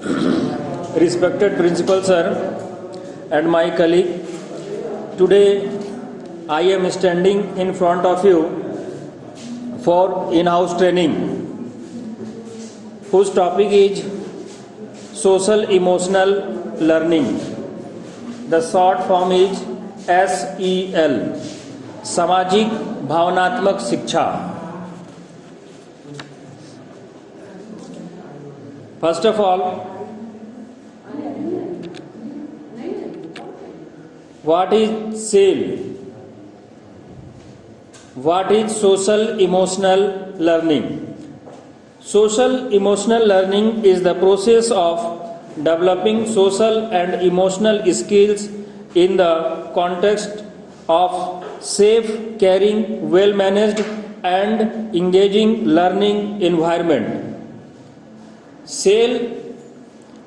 Respected Principal Sir and my colleague, today I am standing in front of you for in-house training, whose topic is Social Emotional Learning. The short form is SEL, सामाजिक भावनात्मक शिक्षा. First of all, what is SEL? What is social emotional learning? Social emotional learning is the process of developing social and emotional skills in the context of safe, caring, well-managed and engaging learning environment. SEL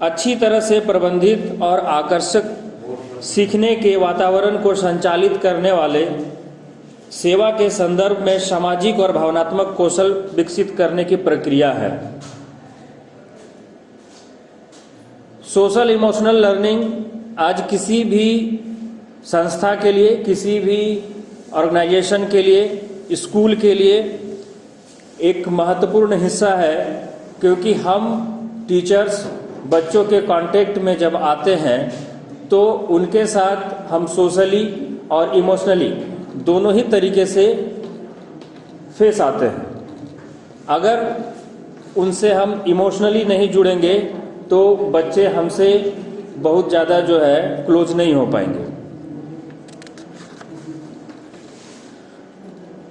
अच्छी तरह से प्रबंधित और आकर्षक सीखने के वातावरण को संचालित करने वाले सेवा के संदर्भ में सामाजिक और भावनात्मक कौशल विकसित करने की प्रक्रिया है. सोशल इमोशनल लर्निंग आज किसी भी संस्था के लिए, किसी भी ऑर्गेनाइजेशन के लिए, स्कूल के लिए एक महत्वपूर्ण हिस्सा है, क्योंकि हम टीचर्स बच्चों के कांटेक्ट में जब आते हैं तो उनके साथ हम सोशली और इमोशनली दोनों ही तरीके से फेस आते हैं. अगर उनसे हम इमोशनली नहीं जुड़ेंगे तो बच्चे हमसे बहुत ज़्यादा जो है क्लोज नहीं हो पाएंगे.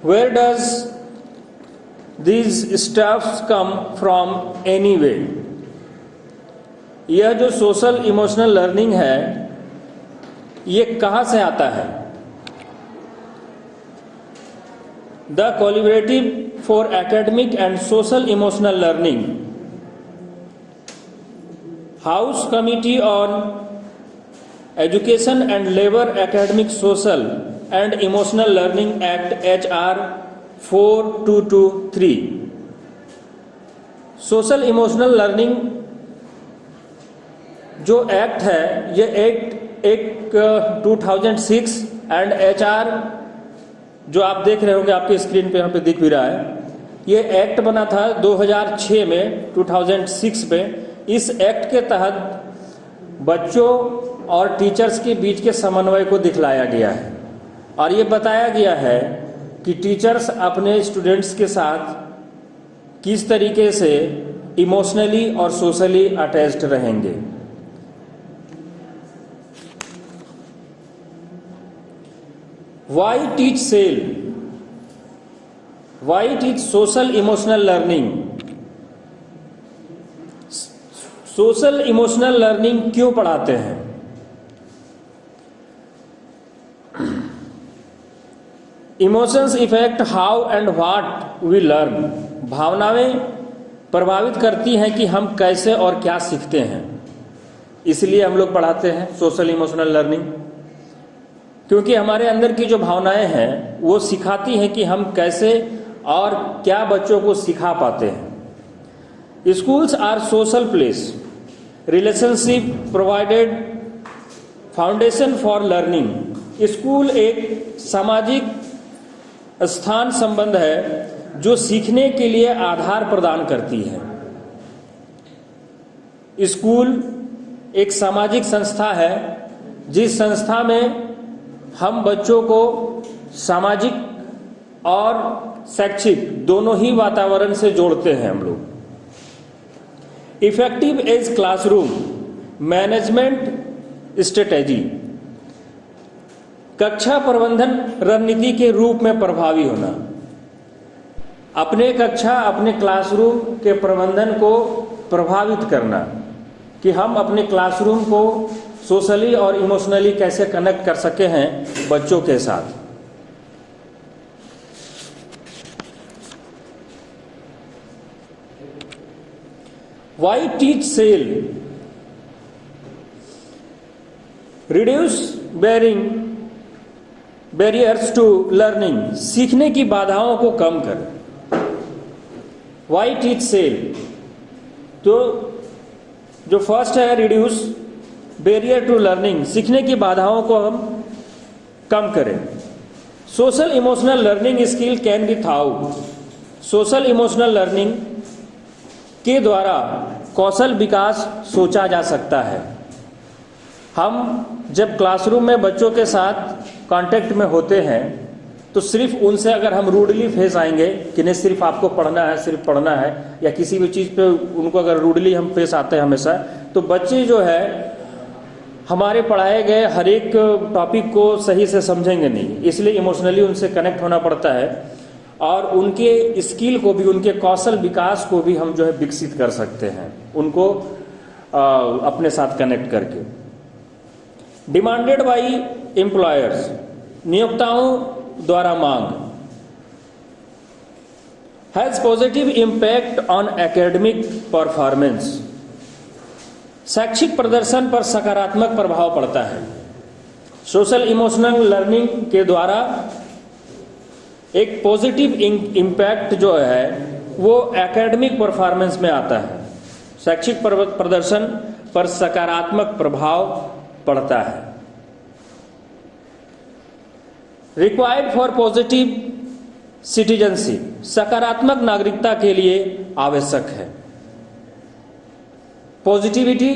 Where does these stuffs come from anyway? यह जो सोशल इमोशनल लर्निंग है ये कहाँ से आता है? The Collaborative for Academic and Social Emotional Learning, House Committee on Education and Labor Academic Social and Emotional Learning Act HR 4223. Social emotional learning जो act है ये एक 2006 एंड HR जो आप देख रहे होंगे आपके स्क्रीन पे यहाँ पे दिख भी रहा है, ये एक्ट बना था 2006 में 2006 में. इस एक्ट के तहत बच्चों और टीचर्स के बीच के समन्वय को दिखलाया गया है और ये बताया गया है कि टीचर्स अपने स्टूडेंट्स के साथ किस तरीके से इमोशनली और सोशली अटैच्ड रहेंगे. Why teach SEL? Why teach social emotional learning? Social emotional learning क्यों पढ़ाते हैं? Emotions effect how and what we learn. भावनाएं प्रभावित करती हैं कि हम कैसे और क्या सीखते हैं. इसलिए हम लोग पढ़ाते हैं सोशल इमोशनल लर्निंग, क्योंकि हमारे अंदर की जो भावनाएं हैं वो सिखाती हैं कि हम कैसे और क्या बच्चों को सिखा पाते हैं. Schools are social place. Relationship provided foundation for learning. School एक सामाजिक स्थान संबंध है जो सीखने के लिए आधार प्रदान करती है. स्कूल एक सामाजिक संस्था है जिस संस्था में हम बच्चों को सामाजिक और शैक्षिक दोनों ही वातावरण से जोड़ते हैं हम लोग. Effective as classroom management strategy. कक्षा प्रबंधन रणनीति के रूप में प्रभावी होना. अपने कक्षा, अपने क्लासरूम के प्रबंधन को प्रभावित करना कि हम अपने क्लासरूम को सोशली और इमोशनली कैसे कनेक्ट कर सके हैं बच्चों के साथ. Why teach SEL? Reduce barriers to learning. सीखने की बाधाओं को कम करें. Why teach SEL? तो जो फर्स्ट है रिड्यूस बैरियर टू लर्निंग, सीखने की बाधाओं को हम कम करें। Social emotional learning skill can be thought, social emotional learning के द्वारा कौशल विकास सोचा जा सकता है। हम जब क्लासरूम में बच्चों के साथ कांटेक्ट में होते हैं तो सिर्फ उनसे अगर हम रूडली फेस आएंगे कि नहीं सिर्फ आपको पढ़ना है, सिर्फ पढ़ना है, या किसी भी चीज़ पे उनको अगर रूडली हम फेस आते हैं हमेशा, तो बच्चे जो है हमारे पढ़ाए गए हर एक टॉपिक को सही से समझेंगे नहीं। इसलिए इमोशनली उनसे कनेक्ट होना पड़ता है और उनके स्किल को भी, उनके कौशल विकास को भी हम जो है विकसित कर सकते हैं, उनको अपने साथ कनेक्ट करके। डिमांडेड बाई एम्प्लॉयर्स, नियोक्ताओं द्वारा मांग। Has positive impact on academic performance, शैक्षिक प्रदर्शन पर सकारात्मक प्रभाव पड़ता है। सोशल इमोशनल लर्निंग के द्वारा एक पॉजिटिव इम्पैक्ट जो है वो एकेडमिक परफॉर्मेंस में आता है, शैक्षिक प्रदर्शन पर सकारात्मक प्रभाव पड़ता है। रिक्वायर्ड फॉर पॉजिटिव सिटीजनशिप, सकारात्मक नागरिकता के लिए आवश्यक है। पॉजिटिविटी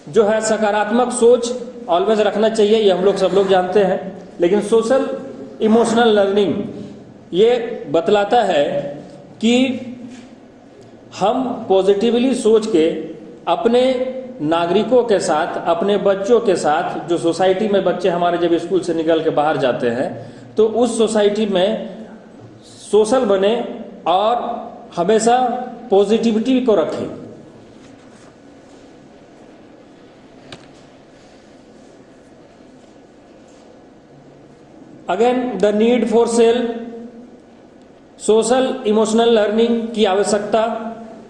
जो है, सकारात्मक सोच ऑलवेज रखना चाहिए, ये हम लोग सब लोग जानते हैं, लेकिन सोशल इमोशनल लर्निंग ये बतलाता है कि हम पॉजिटिवली सोच के अपने नागरिकों के साथ, अपने बच्चों के साथ, जो सोसाइटी में बच्चे हमारे जब स्कूल से निकल के बाहर जाते हैं तो उस सोसाइटी में सोशल बने और हमेशा पॉजिटिविटी को रखें। Again the need for social emotional learning की आवश्यकता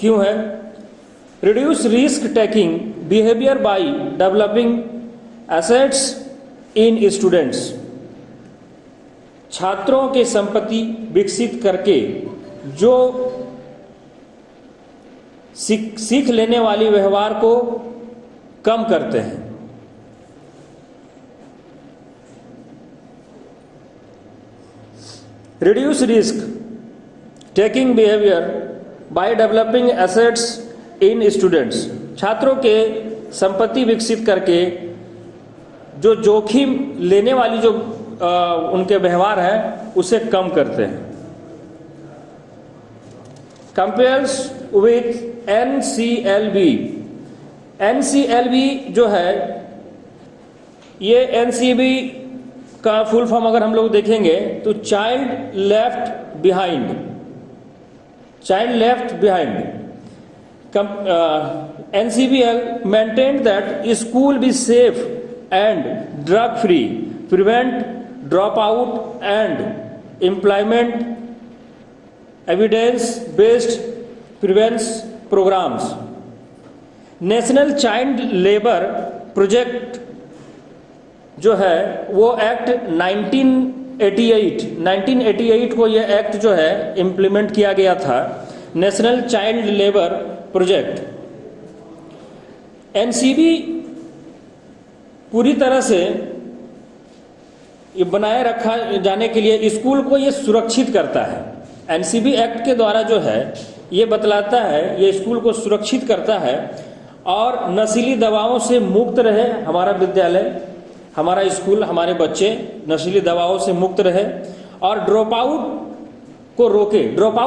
क्यों है? Reduce risk taking behaviour by developing assets in students, छात्रों की संपत्ति विकसित करके जो सीख लेने वाली व्यवहार को कम करते हैं। Reduce risk taking behaviour by developing assets in students, छात्रों के संपत्ति विकसित करके जो जोखिम लेने वाली जो उनके व्यवहार है उसे कम करते हैं। कंपेयर्स विथ एनसीएलबी, एनसीएलबी जो है ये एनसीबी का फुल फॉर्म अगर हम लोग देखेंगे तो child left behind, child left behind. NCBL maintain that school be safe and drug free, prevent drop out and employment, evidence based prevention programs. National child labour project जो है वो act 1988 को ये एक्ट जो है इम्प्लीमेंट किया गया था, national child labour project. NCB पूरी तरह से ये बनाए रखा जाने के लिए स्कूल को ये सुरक्षित करता है। एनसीबी एक्ट के द्वारा जो है ये बतलाता है, ये स्कूल को सुरक्षित करता है और नशीली दवाओं से मुक्त रहे हमारा विद्यालय, हमारा स्कूल, हमारे बच्चे नशीली दवाओं से मुक्त रहे और ड्रॉप आउट को रोके। ड्रॉप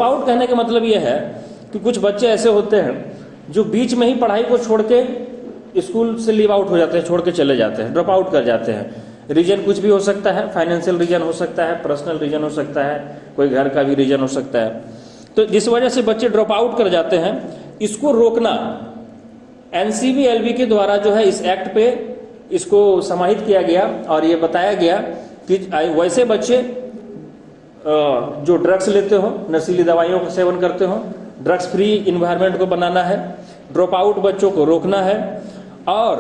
आउट कहने का मतलब यह है कि कुछ बच्चे ऐसे होते हैं जो बीच में ही पढ़ाई को छोड़ के स्कूल से लीव आउट हो जाते हैं, छोड़ के चले जाते हैं, ड्रॉप आउट कर जाते हैं। रीजन कुछ भी हो सकता है, फाइनेंशियल रीजन हो सकता है, पर्सनल रीजन हो सकता है, कोई घर का भी रीजन हो सकता है। तो जिस वजह से बच्चे ड्रॉप आउट कर जाते हैं, इसको रोकना एनसीबीएलबी के द्वारा जो है इस एक्ट पे इसको समाहित किया गया और ये बताया गया कि वैसे बच्चे जो ड्रग्स लेते हो, नशीली दवाइयों का सेवन करते हो, ड्रग्स फ्री इन्वायरमेंट को बनाना है, ड्रॉप आउट बच्चों को रोकना है और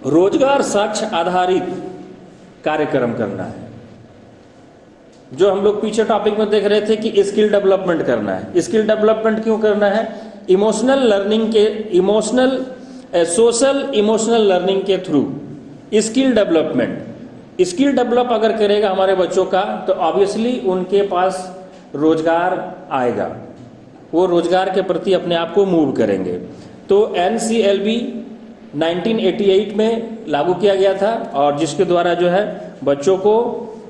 रोजगार साक्ष्य आधारित कार्यक्रम करना है। जो हम लोग पीछे टॉपिक में देख रहे थे कि स्किल डेवलपमेंट करना है। स्किल डेवलपमेंट क्यों करना है? इमोशनल लर्निंग के सोशल इमोशनल लर्निंग के through skill development, skill develop अगर करेगा हमारे बच्चों का तो ऑब्वियसली उनके पास रोजगार आएगा, वो रोजगार के प्रति अपने आप को मूव करेंगे। तो NCLB 1988 में लागू किया गया था और जिसके द्वारा जो है बच्चों को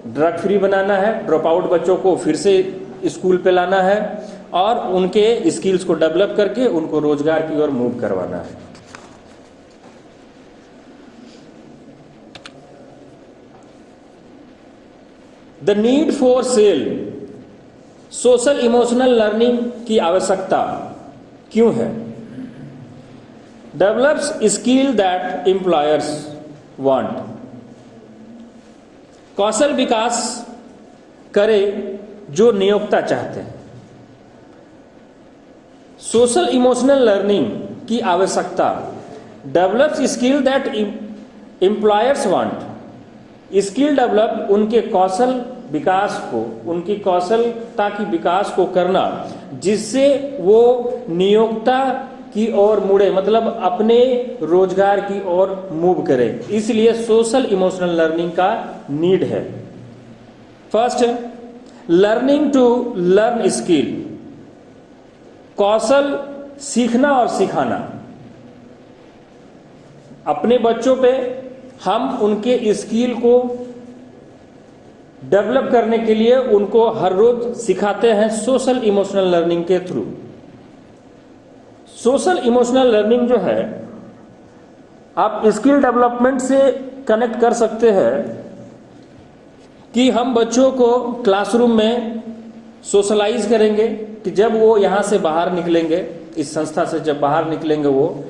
ड्रग फ्री बनाना है, ड्रॉप आउट बच्चों को फिर से स्कूल पे लाना है और उनके स्किल्स को डेवलप करके उनको रोजगार की ओर मूव करवाना है। The need for SEL, social emotional learning की आवश्यकता क्यों है? Develops skill that employers want, कौशल विकास करे जो नियोक्ता चाहते हैं। सोशल इमोशनल लर्निंग की आवश्यकता, develops skill that employers want, skill develop उनके कौशल विकास को, उनकी कौशलता की विकास को करना जिससे वो नियोक्ता की ओर मुड़े, मतलब अपने रोजगार की ओर मूव करे। इसलिए सोशल इमोशनल लर्निंग का नीड है। First, learning to learn skill, कौशल सीखना और सिखाना। अपने बच्चों पे हम उनके स्किल को डेवलप करने के लिए उनको हर रोज सिखाते हैं सोशल इमोशनल लर्निंग के थ्रू। सोशल इमोशनल लर्निंग जो है आप स्किल डेवलपमेंट से कनेक्ट कर सकते हैं कि हम बच्चों को क्लासरूम में सोशलाइज करेंगे कि जब वो यहाँ से बाहर निकलेंगे, इस संस्था से जब बाहर निकलेंगे वो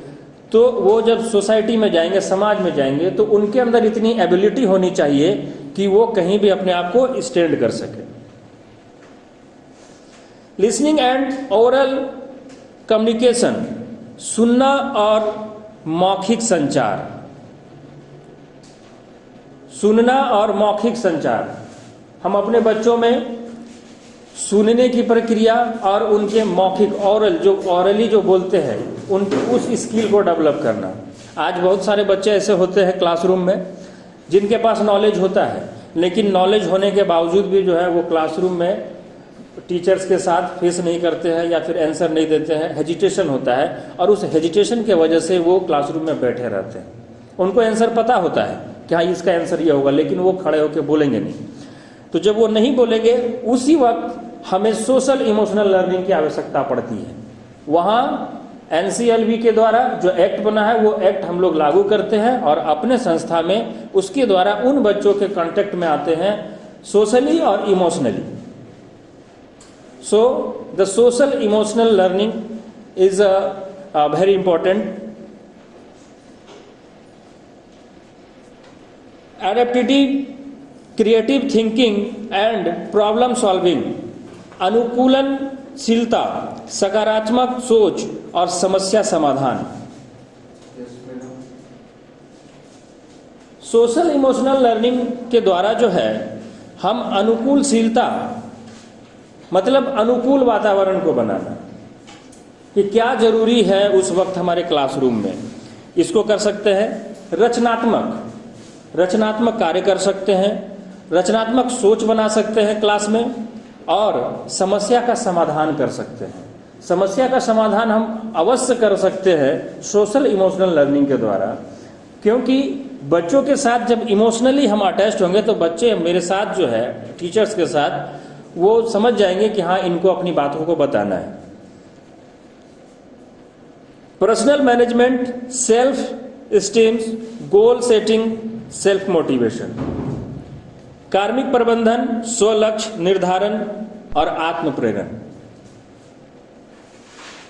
जब सोसाइटी में जाएंगे, समाज में जाएंगे, तो उनके अंदर इतनी एबिलिटी होनी चाहिए कि वो कहीं भी अपने आप को स्टैंड कर सके। लिसनिंग एंड ओरल कम्युनिकेशन, सुनना और मौखिक संचार, सुनना और मौखिक संचार। हम अपने बच्चों में सुनने की प्रक्रिया और उनके मौखिक ऑरली जो बोलते हैं उस स्किल को डेवलप करना। आज बहुत सारे बच्चे ऐसे होते हैं क्लासरूम में जिनके पास नॉलेज होता है, लेकिन नॉलेज होने के बावजूद भी जो है वो क्लासरूम में टीचर्स के साथ फेस नहीं करते हैं या फिर आंसर नहीं देते हैं, हेजिटेशन होता है और उस हेजिटेशन के वजह से वो क्लासरूम में बैठे रहते हैं। उनको आंसर पता होता है कि हाँ इसका आंसर ये होगा, लेकिन वो खड़े होकर बोलेंगे नहीं। तो जब वो नहीं बोलेंगे उसी वक्त हमें सोशल इमोशनल लर्निंग की आवश्यकता पड़ती है। वहाँ NCLB के द्वारा जो एक्ट बना है वो एक्ट हम लोग लागू करते हैं और अपने संस्था में उसके द्वारा उन बच्चों के कांटेक्ट में आते हैं सोशली और emotionally. So the social emotional learning is a very important. Adaptive creative thinking and problem solving, अनुकूलनशीलता, सकारात्मक सोच और समस्या समाधान। सोशल इमोशनल लर्निंग के द्वारा जो है हम अनुकूलशीलता, मतलब अनुकूल वातावरण को बनाना कि क्या जरूरी है उस वक्त हमारे क्लासरूम में, इसको कर सकते हैं। रचनात्मक कार्य कर सकते हैं, रचनात्मक सोच बना सकते हैं क्लास में और समस्या का समाधान कर सकते हैं। समस्या का समाधान हम अवश्य कर सकते हैं सोशल इमोशनल लर्निंग के द्वारा, क्योंकि बच्चों के साथ जब इमोशनली हम अटैच्ड होंगे तो बच्चे मेरे साथ जो है टीचर्स के साथ वो समझ जाएंगे कि हाँ इनको अपनी बातों को बताना है। Personal management, self esteem, goal setting, self motivation, कार्मिक प्रबंधन, स्व लक्ष्य निर्धारण और आत्म प्रेरण।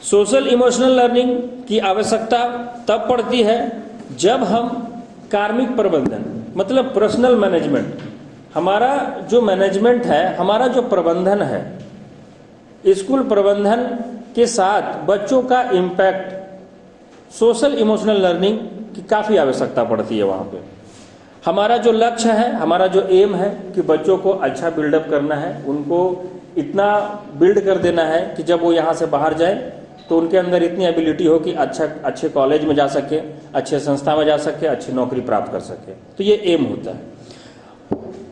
सोशल इमोशनल लर्निंग की आवश्यकता तब पड़ती है जब हम कार्मिक प्रबंधन, मतलब पर्सनल मैनेजमेंट, हमारा जो मैनेजमेंट है, हमारा जो प्रबंधन है, स्कूल प्रबंधन के साथ बच्चों का इम्पैक्ट, सोशल इमोशनल लर्निंग की काफ़ी आवश्यकता पड़ती है। वहाँ पे हमारा जो लक्ष्य है, हमारा जो एम है कि बच्चों को अच्छा बिल्डअप करना है, उनको इतना बिल्ड कर देना है कि जब वो यहाँ से बाहर जाए तो उनके अंदर इतनी एबिलिटी हो कि अच्छे कॉलेज में जा सके, अच्छे संस्था में जा सके, अच्छी नौकरी प्राप्त कर सके। तो ये एम होता है।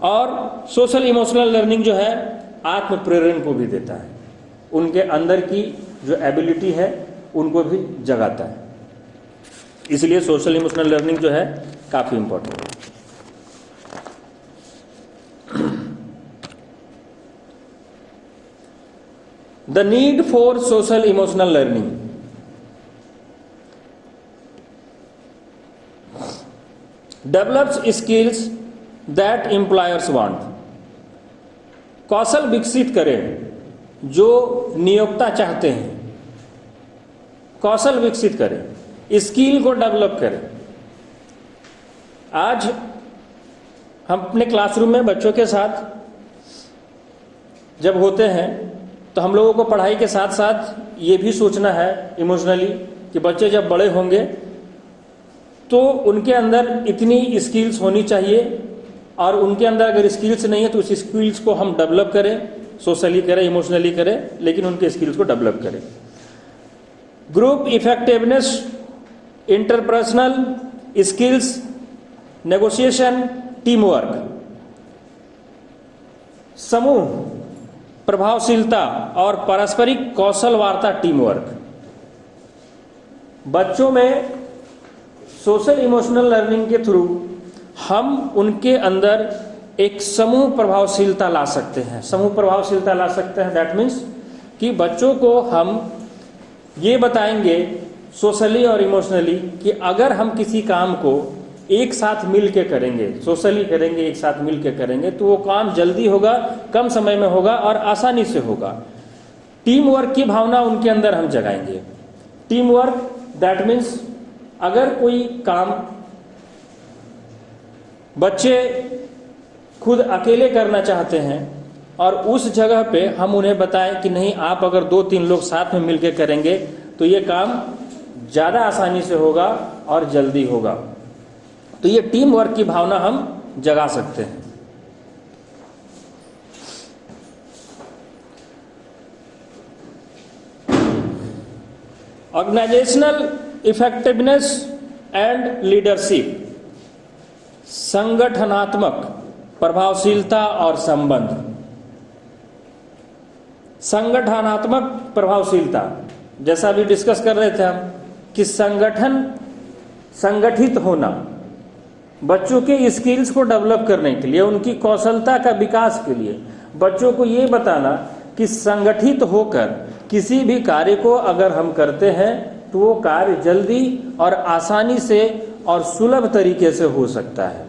और सोशल इमोशनल लर्निंग जो है आत्म प्रेरण को भी देता है, उनके अंदर की जो एबिलिटी है उनको भी जगाता है। इसलिए सोशल इमोशनल लर्निंग जो है काफी इंपॉर्टेंट है। The need for social emotional learning. Develops skills that employers want. कौशल विकसित करें जो नियोक्ता चाहते हैं, कौशल विकसित करें, स्किल को डेवलप करें। आज हम अपने क्लासरूम में बच्चों के साथ जब होते हैं तो हम लोगों को पढ़ाई के साथ साथ ये भी सोचना है इमोशनली कि बच्चे जब बड़े होंगे तो उनके अंदर इतनी स्किल्स होनी चाहिए, और उनके अंदर अगर स्किल्स नहीं है तो उस स्किल्स को हम डेवलप करें, सोशली करें, इमोशनली करें, लेकिन उनके स्किल्स को डेवलप करें। Group effectiveness, interpersonal skills, negotiation, team work, समूह प्रभावशीलता और पारस्परिक कौशल वार्ता, टीम वर्क। बच्चों में सोशल इमोशनल लर्निंग के थ्रू हम उनके अंदर एक समूह प्रभावशीलता ला सकते हैं। समूह प्रभावशीलता ला सकते हैं दैट मीन्स कि बच्चों को हम ये बताएंगे सोशली और इमोशनली कि अगर हम किसी काम को एक साथ मिल के करेंगे, सोशली करेंगे, एक साथ मिल के करेंगे, तो वो काम जल्दी होगा, कम समय में होगा और आसानी से होगा। टीम वर्क की भावना उनके अंदर हम जगाएंगे। टीम वर्क दैट मीन्स अगर कोई काम बच्चे खुद अकेले करना चाहते हैं और उस जगह पे हम उन्हें बताएं कि नहीं, आप अगर 2-3 लोग साथ में मिलकर करेंगे तो ये काम ज़्यादा आसानी से होगा और जल्दी होगा। तो ये टीम वर्क की भावना हम जगा सकते हैं। ऑर्गेनाइजेशनल इफेक्टिवनेस एंड लीडरशिप, संगठनात्मक प्रभावशीलता और संबंध। संगठनात्मक प्रभावशीलता, जैसा अभी डिस्कस कर रहे थे हम कि संगठित होना, बच्चों के स्किल्स को डेवलप करने के लिए, उनकी कौशलता का विकास के लिए बच्चों को ये बताना कि संगठित होकर किसी भी कार्य को अगर हम करते हैं तो वो कार्य जल्दी और आसानी से और सुलभ तरीके से हो सकता है।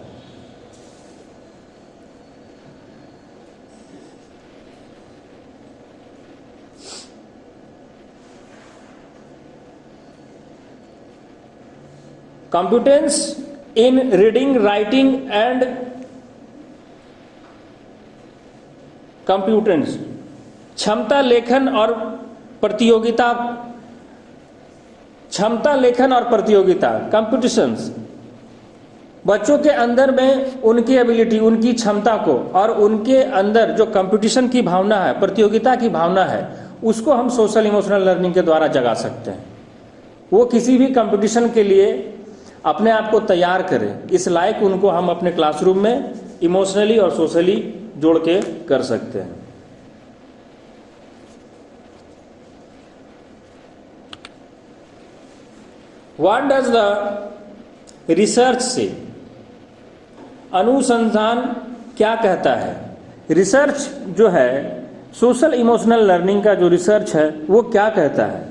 Competence in reading, writing and computence, क्षमता लेखन और प्रतियोगिता, कंपटीशंस। बच्चों के अंदर में उनकी एबिलिटी, उनकी क्षमता को और उनके अंदर जो कंपटीशन की भावना है, प्रतियोगिता की भावना है, उसको हम सोशल इमोशनल लर्निंग के द्वारा जगा सकते हैं। वो किसी भी कंपटीशन के लिए अपने आप को तैयार करें, इस लायक उनको हम अपने क्लासरूम में इमोशनली और सोशली जोड़ के कर सकते हैं। व्हाट डज द रिसर्च से, अनुसंधान क्या कहता है? रिसर्च जो है, सोशल इमोशनल लर्निंग का जो रिसर्च है वो क्या कहता है?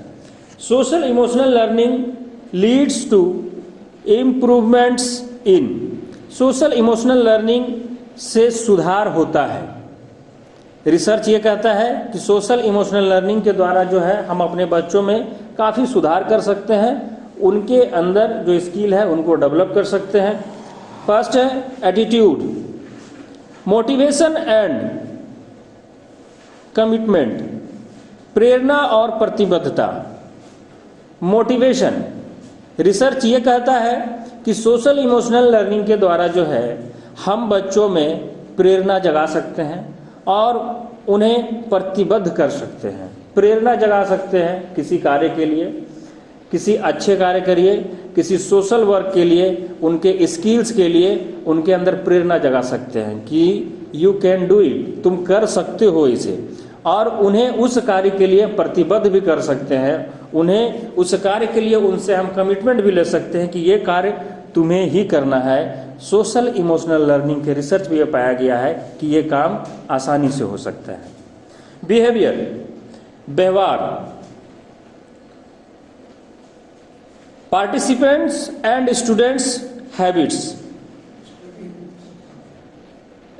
Social emotional learning leads to improvements in, social emotional learning से सुधार होता है। रिसर्च ये कहता है कि सोशल इमोशनल लर्निंग के द्वारा जो है हम अपने बच्चों में काफ़ी सुधार कर सकते हैं, उनके अंदर जो स्किल है उनको डेवलप कर सकते हैं। फर्स्ट है एटीट्यूड, मोटिवेशन एंड कमिटमेंट, प्रेरणा और प्रतिबद्धता। मोटिवेशन, रिसर्च ये कहता है कि सोशल इमोशनल लर्निंग के द्वारा जो है हम बच्चों में प्रेरणा जगा सकते हैं और उन्हें प्रतिबद्ध कर सकते हैं। प्रेरणा जगा सकते हैं किसी कार्य के लिए, किसी अच्छे कार्य करिए, किसी सोशल वर्क के लिए, उनके स्किल्स के लिए उनके अंदर प्रेरणा जगा सकते हैं कि यू कैन डू इट, तुम कर सकते हो इसे, और उन्हें उस कार्य के लिए प्रतिबद्ध भी कर सकते हैं। उन्हें उस कार्य के लिए उनसे हम कमिटमेंट भी ले सकते हैं कि ये कार्य तुम्हें ही करना है। सोशल इमोशनल लर्निंग के रिसर्च में यह पाया गया है कि ये काम आसानी से हो सकता है। बिहेवियर, व्यवहार, participants and students habits,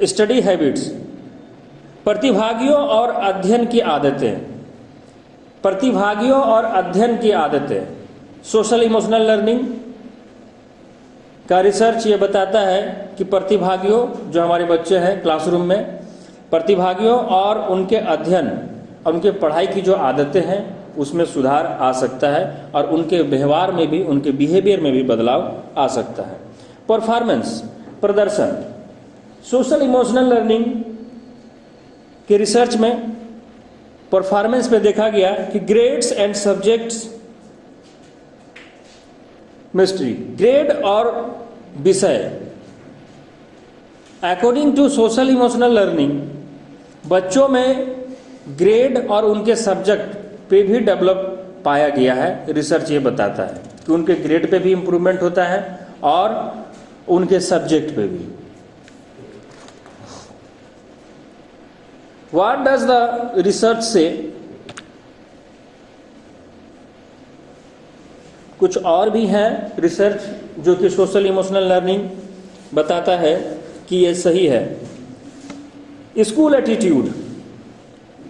study habits, प्रतिभागियों और अध्ययन की आदतें, प्रतिभागियों और अध्ययन की आदतें। सोशल इमोशनल लर्निंग का रिसर्च ये बताता है कि प्रतिभागियों, जो हमारे बच्चे हैं क्लासरूम में, प्रतिभागियों और उनके अध्ययन और उनके पढ़ाई की जो आदतें हैं उसमें सुधार आ सकता है और उनके व्यवहार में भी, उनके बिहेवियर में भी बदलाव आ सकता है। परफॉर्मेंस, प्रदर्शन। सोशल इमोशनल लर्निंग के रिसर्च में परफॉर्मेंस पे देखा गया कि grades and subjects mystery, grade और विषय, according to social emotional learning बच्चों में ग्रेड और उनके सब्जेक्ट पे भी डेवलप पाया गया है। रिसर्च ये बताता है कि उनके ग्रेड पे भी इम्प्रूवमेंट होता है और उनके सब्जेक्ट पे भी। What does the research say? कुछ और भी हैं रिसर्च जो कि सोशल इमोशनल लर्निंग बताता है कि ये सही है। स्कूल एटीट्यूड,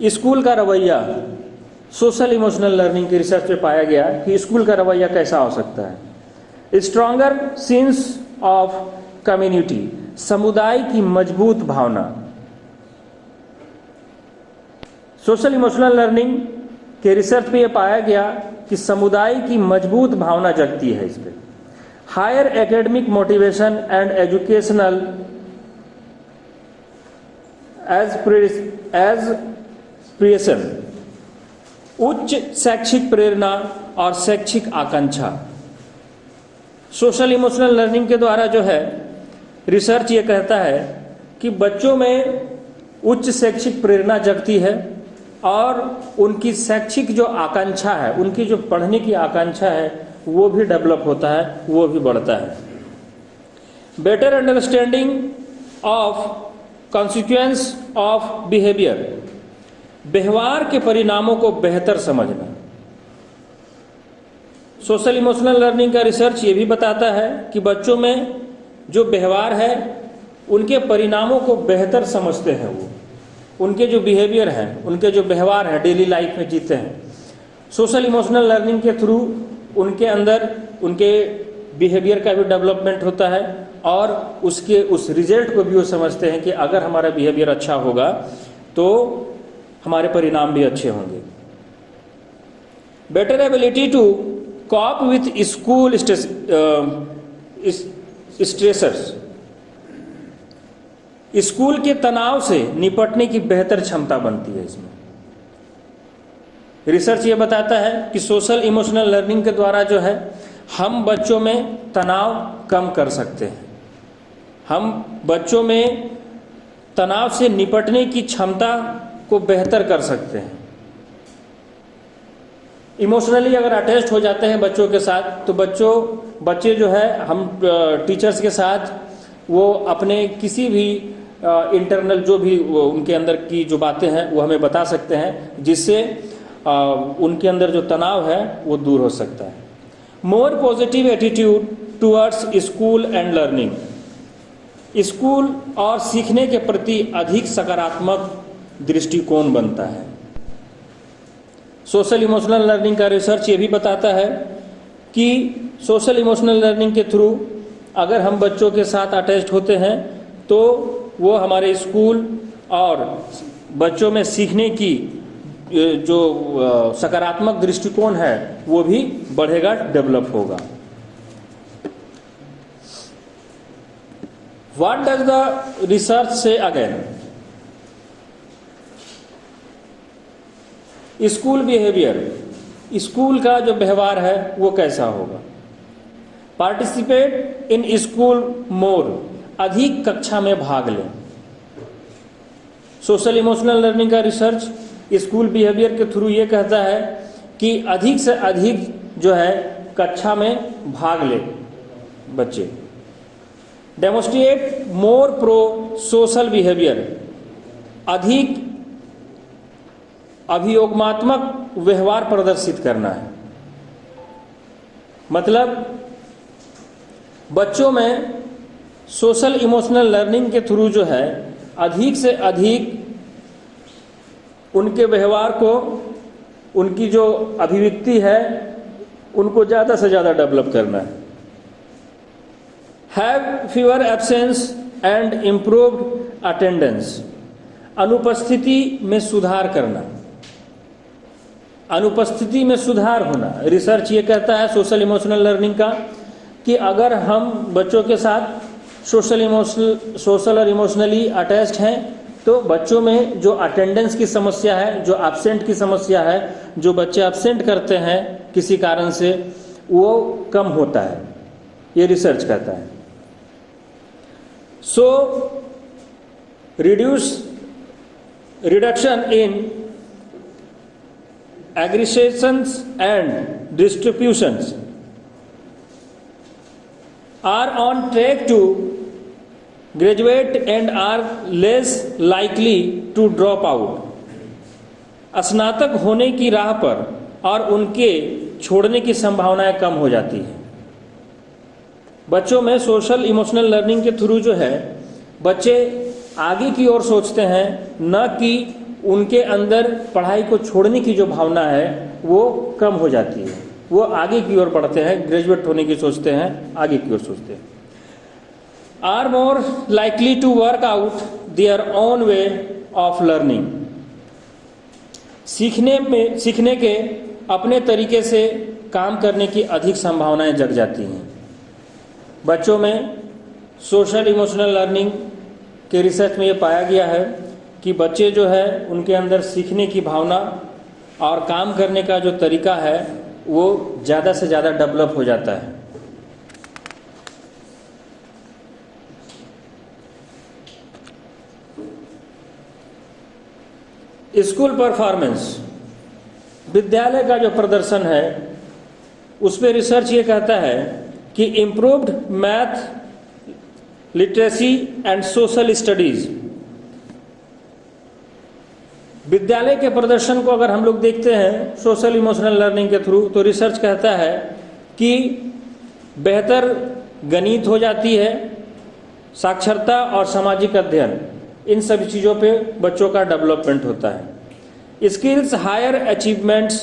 स्कूल का रवैया, सोशल इमोशनल लर्निंग की रिसर्च में पाया गया कि स्कूल का रवैया कैसा हो सकता है। स्ट्रॉन्गर सेंस ऑफ कम्युनिटी, समुदाय की मजबूत भावना। सोशल इमोशनल लर्निंग के रिसर्च में यह पाया गया कि समुदाय की मजबूत भावना जगती है इस पर। Higher academic motivation and educational aspiration, उच्च शैक्षिक प्रेरणा और शैक्षिक आकांक्षा। सोशल इमोशनल लर्निंग के द्वारा जो है रिसर्च ये कहता है कि बच्चों में उच्च शैक्षिक प्रेरणा जगती है और उनकी शैक्षिक जो आकांक्षा है, उनकी जो पढ़ने की आकांक्षा है वो भी डेवलप होता है, वो भी बढ़ता है। Better understanding of consequence of behaviour, व्यवहार के परिणामों को बेहतर समझना। सोशल इमोशनल लर्निंग का रिसर्च ये भी बताता है कि बच्चों में जो व्यवहार है उनके परिणामों को बेहतर समझते हैं, वो उनके जो बिहेवियर हैं, उनके जो व्यवहार हैं, डेली लाइफ में जीते हैं। सोशल इमोशनल लर्निंग के थ्रू उनके अंदर उनके बिहेवियर का भी डेवलपमेंट होता है और उसके उस रिजल्ट को भी वो समझते हैं कि अगर हमारा बिहेवियर अच्छा होगा तो हमारे परिणाम भी अच्छे होंगे। Better ability to cope with school stressors, school के तनाव से निपटने की बेहतर क्षमता बनती है इसमें। रिसर्च ये बताता है कि सोशल इमोशनल लर्निंग के द्वारा जो है हम बच्चों में तनाव कम कर सकते हैं, हम बच्चों में तनाव से निपटने की क्षमता को बेहतर कर सकते हैं। इमोशनली अगर अटैच्ड हो जाते हैं बच्चों के साथ तो बच्चे जो है हम टीचर्स के साथ वो अपने किसी भी इंटरनल जो भी उनके अंदर की जो बातें हैं वो हमें बता सकते हैं, जिससे उनके अंदर जो तनाव है वो दूर हो सकता है। More positive attitude towards school and learning, school और सीखने के प्रति अधिक सकारात्मक दृष्टिकोण बनता है। सोशल इमोशनल लर्निंग का रिसर्च ये भी बताता है कि सोशल इमोशनल लर्निंग के थ्रू अगर हम बच्चों के साथ अटैच्ड होते हैं तो वो हमारे स्कूल और बच्चों में सीखने की जो सकारात्मक दृष्टिकोण है वो भी बढ़ेगा, डेवलप होगा। व्हाट डज द रिसर्च से अगेन? स्कूल बिहेवियर, स्कूल का जो व्यवहार है वो कैसा होगा। पार्टिसिपेट इन स्कूल मोर, अधिक कक्षा में भाग लें। सोशल इमोशनल लर्निंग का रिसर्च स्कूल बिहेवियर के थ्रू ये कहता है कि अधिक से अधिक जो है कक्षा में भाग ले बच्चे। डेमोस्ट्रेट मोर प्रो सोशल बिहेवियर, अधिक अभियोगात्मक व्यवहार प्रदर्शित करना है। मतलब बच्चों में सोशल इमोशनल लर्निंग के थ्रू जो है अधिक से अधिक उनके व्यवहार को, उनकी जो अभिव्यक्ति है उनको ज़्यादा से ज़्यादा डेवलप करना है। Have fever absence and improved attendance, अनुपस्थिति में सुधार करना, अनुपस्थिति में सुधार होना। रिसर्च ये कहता है सोशल इमोशनल लर्निंग का कि अगर हम बच्चों के साथ सोशल और इमोशनली अटैच्ड हैं तो बच्चों में जो अटेंडेंस की समस्या है, जो एब्सेंट की समस्या है, जो बच्चे एब्सेंट करते हैं किसी कारण से, वो कम होता है, ये रिसर्च कहता है। So reduction in aggregations and distributions are on track to graduate and are less likely to drop out, स्नातक होने की राह पर और उनके छोड़ने की संभावनाएं कम हो जाती है। बच्चों में सोशल इमोशनल लर्निंग के थ्रू जो है बच्चे आगे की ओर सोचते हैं, न कि उनके अंदर पढ़ाई को छोड़ने की जो भावना है वो कम हो जाती है, वो आगे की ओर बढ़ते हैं, ग्रेजुएट होने की सोचते हैं, आगे की ओर सोचते हैं। Are more likely to work out their own way of learning, सीखने के अपने तरीके से काम करने की अधिक संभावनाएं जग जाती हैं। बच्चों में सोशल इमोशनल लर्निंग के रिसर्च में ये पाया गया है कि बच्चे जो है उनके अंदर सीखने की भावना और काम करने का जो तरीका है वो ज़्यादा से ज़्यादा डेवलप हो जाता है। स्कूल परफॉर्मेंस, विद्यालय का जो प्रदर्शन है उस पर रिसर्च ये कहता है कि improved math literacy and social studies, विद्यालय के प्रदर्शन को अगर हम लोग देखते हैं सोशल इमोशनल लर्निंग के थ्रू तो रिसर्च कहता है कि बेहतर गणित हो जाती है, साक्षरता और सामाजिक अध्ययन, इन सभी चीज़ों पे बच्चों का डेवलपमेंट होता है। Skills, higher achievements,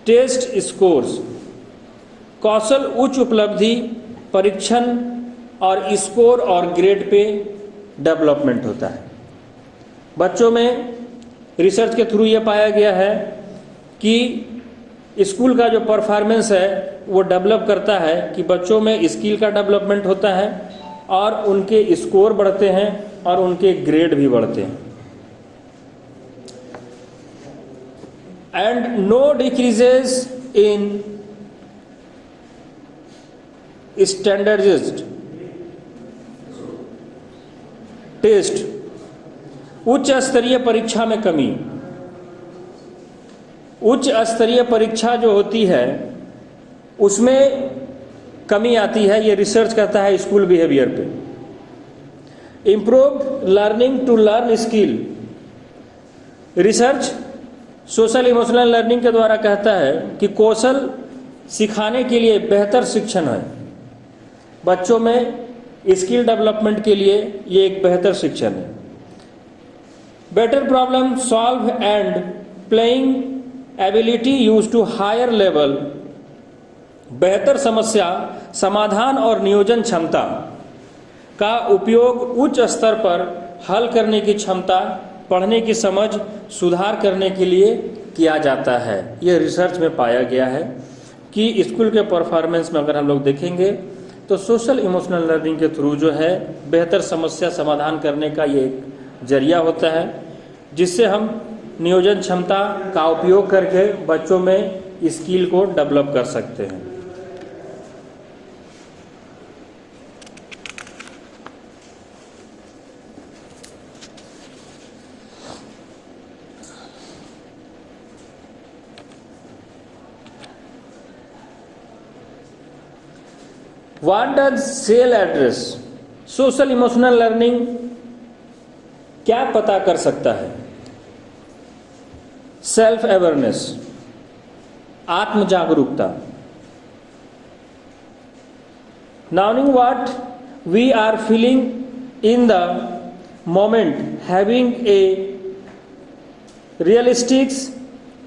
test scores, कौशल, उच्च उपलब्धि, परीक्षण और स्कोर और ग्रेड पे डेवलपमेंट होता है। बच्चों में रिसर्च के थ्रू ये पाया गया है कि स्कूल का जो परफॉर्मेंस है वो डेवलप करता है कि बच्चों में स्किल का डेवलपमेंट होता है और उनके स्कोर बढ़ते हैं और उनके ग्रेड भी बढ़ते हैं। And no decreases in standardised test, उच्च स्तरीय परीक्षा में कमी। उच्च स्तरीय परीक्षा जो होती है उसमें कमी आती है, ये रिसर्च कहता है स्कूल बिहेवियर पे। Improved learning to learn skill, research social emotional learning के द्वारा कहता है कि कौशल सिखाने के लिए बेहतर शिक्षण है। बच्चों में स्किल डेवलपमेंट के लिए ये एक बेहतर शिक्षण है। Better problem solve and playing ability use to higher level, बेहतर समस्या समाधान और नियोजन क्षमता का उपयोग उच्च स्तर पर हल करने की क्षमता, पढ़ने की समझ सुधार करने के लिए किया जाता है। ये रिसर्च में पाया गया है कि स्कूल के परफॉर्मेंस में अगर हम लोग देखेंगे तो सोशल इमोशनल लर्निंग के थ्रू जो है बेहतर समस्या समाधान करने का ये एक जरिया होता है जिससे हम नियोजन क्षमता का उपयोग करके बच्चों में स्किल को डेवलप कर सकते हैं। What does SEL address? Social emotional learning क्या पता कर सकता है? सेल्फ अवेयरनेस, आत्म जागरूकता। Knowing what we are feeling in the moment, having a realistic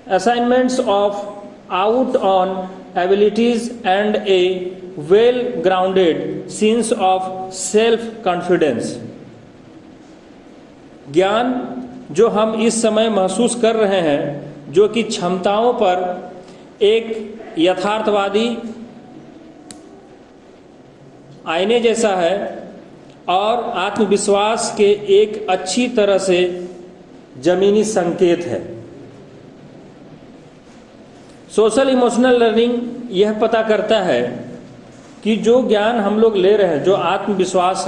assignments of out on abilities and a well-grounded sense of self-confidence। ज्ञान जो हम इस समय महसूस कर रहे हैं, जो कि क्षमताओं पर एक यथार्थवादी आईने जैसा है और आत्मविश्वास के एक अच्छी तरह से जमीनी संकेत है। सोशल इमोशनल लर्निंग यह पता करता है कि जो ज्ञान हम लोग ले रहे हैं, जो आत्मविश्वास,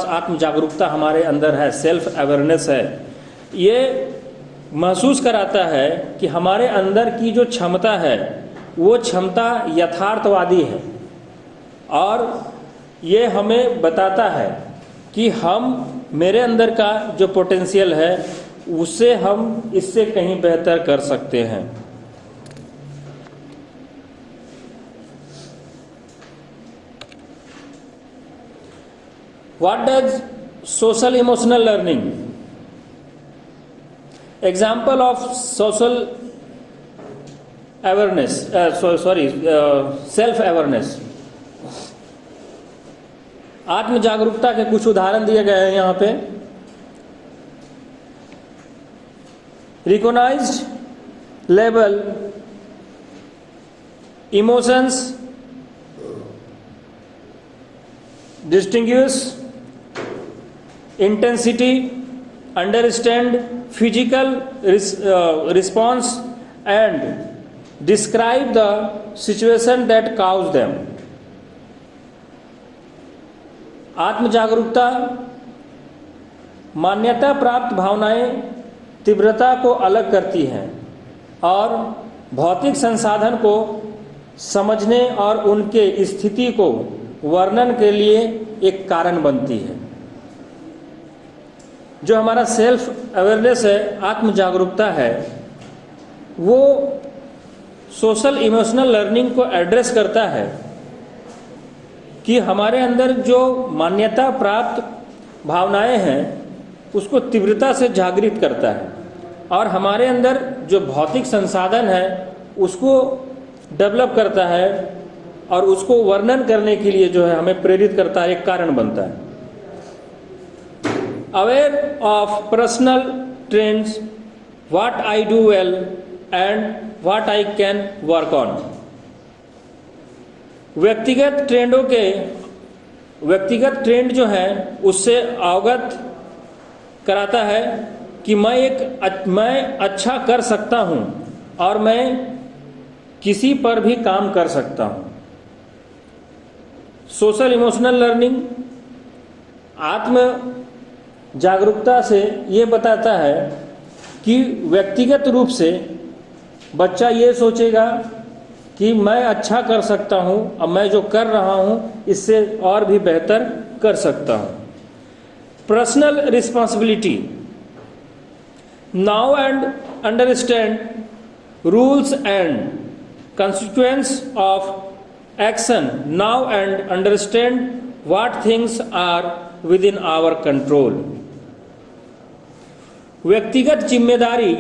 आत्म जागरूकता हमारे अंदर है, सेल्फ अवेयरनेस है, ये महसूस कराता है कि हमारे अंदर की जो क्षमता है वो क्षमता यथार्थवादी है और ये हमें बताता है कि मेरे अंदर का जो पोटेंशियल है उससे हम इससे कहीं बेहतर कर सकते हैं। What does social emotional learning? Example of social awareness, self awareness। आत्म जागरूकता के कुछ उदाहरण दिए गए हैं यहाँ पे। Recognized level emotions, distinguish intensity, understand physical response and describe the situation that caused them। आत्म जागरूकता मान्यता प्राप्त भावनाएं तीव्रता को अलग करती हैं और भौतिक संसाधन को समझने और उनके स्थिति को वर्णन के लिए एक कारण बनती है। जो हमारा सेल्फ अवेयरनेस है, आत्म जागरूकता है, वो सोशल इमोशनल लर्निंग को एड्रेस करता है कि हमारे अंदर जो मान्यता प्राप्त भावनाएं हैं उसको तीव्रता से जागृत करता है और हमारे अंदर जो भौतिक संसाधन है उसको डेवलप करता है और उसको वर्णन करने के लिए जो है हमें प्रेरित करता है, एक कारण बनता है। Aware of personal trends, what I do well and what I can work on। व्यक्तिगत ट्रेंड जो है उससे अवगत कराता है कि मैं अच्छा कर सकता हूं और मैं किसी पर भी काम कर सकता हूं। सोशल इमोशनल लर्निंग आत्म जागरूकता से ये बताता है कि व्यक्तिगत रूप से बच्चा ये सोचेगा कि मैं अच्छा कर सकता हूँ और मैं जो कर रहा हूँ इससे और भी बेहतर कर सकता हूँ। Personal responsibility, now and understand rules and consequence of action now and understand what things are within our control। व्यक्तिगत जिम्मेदारी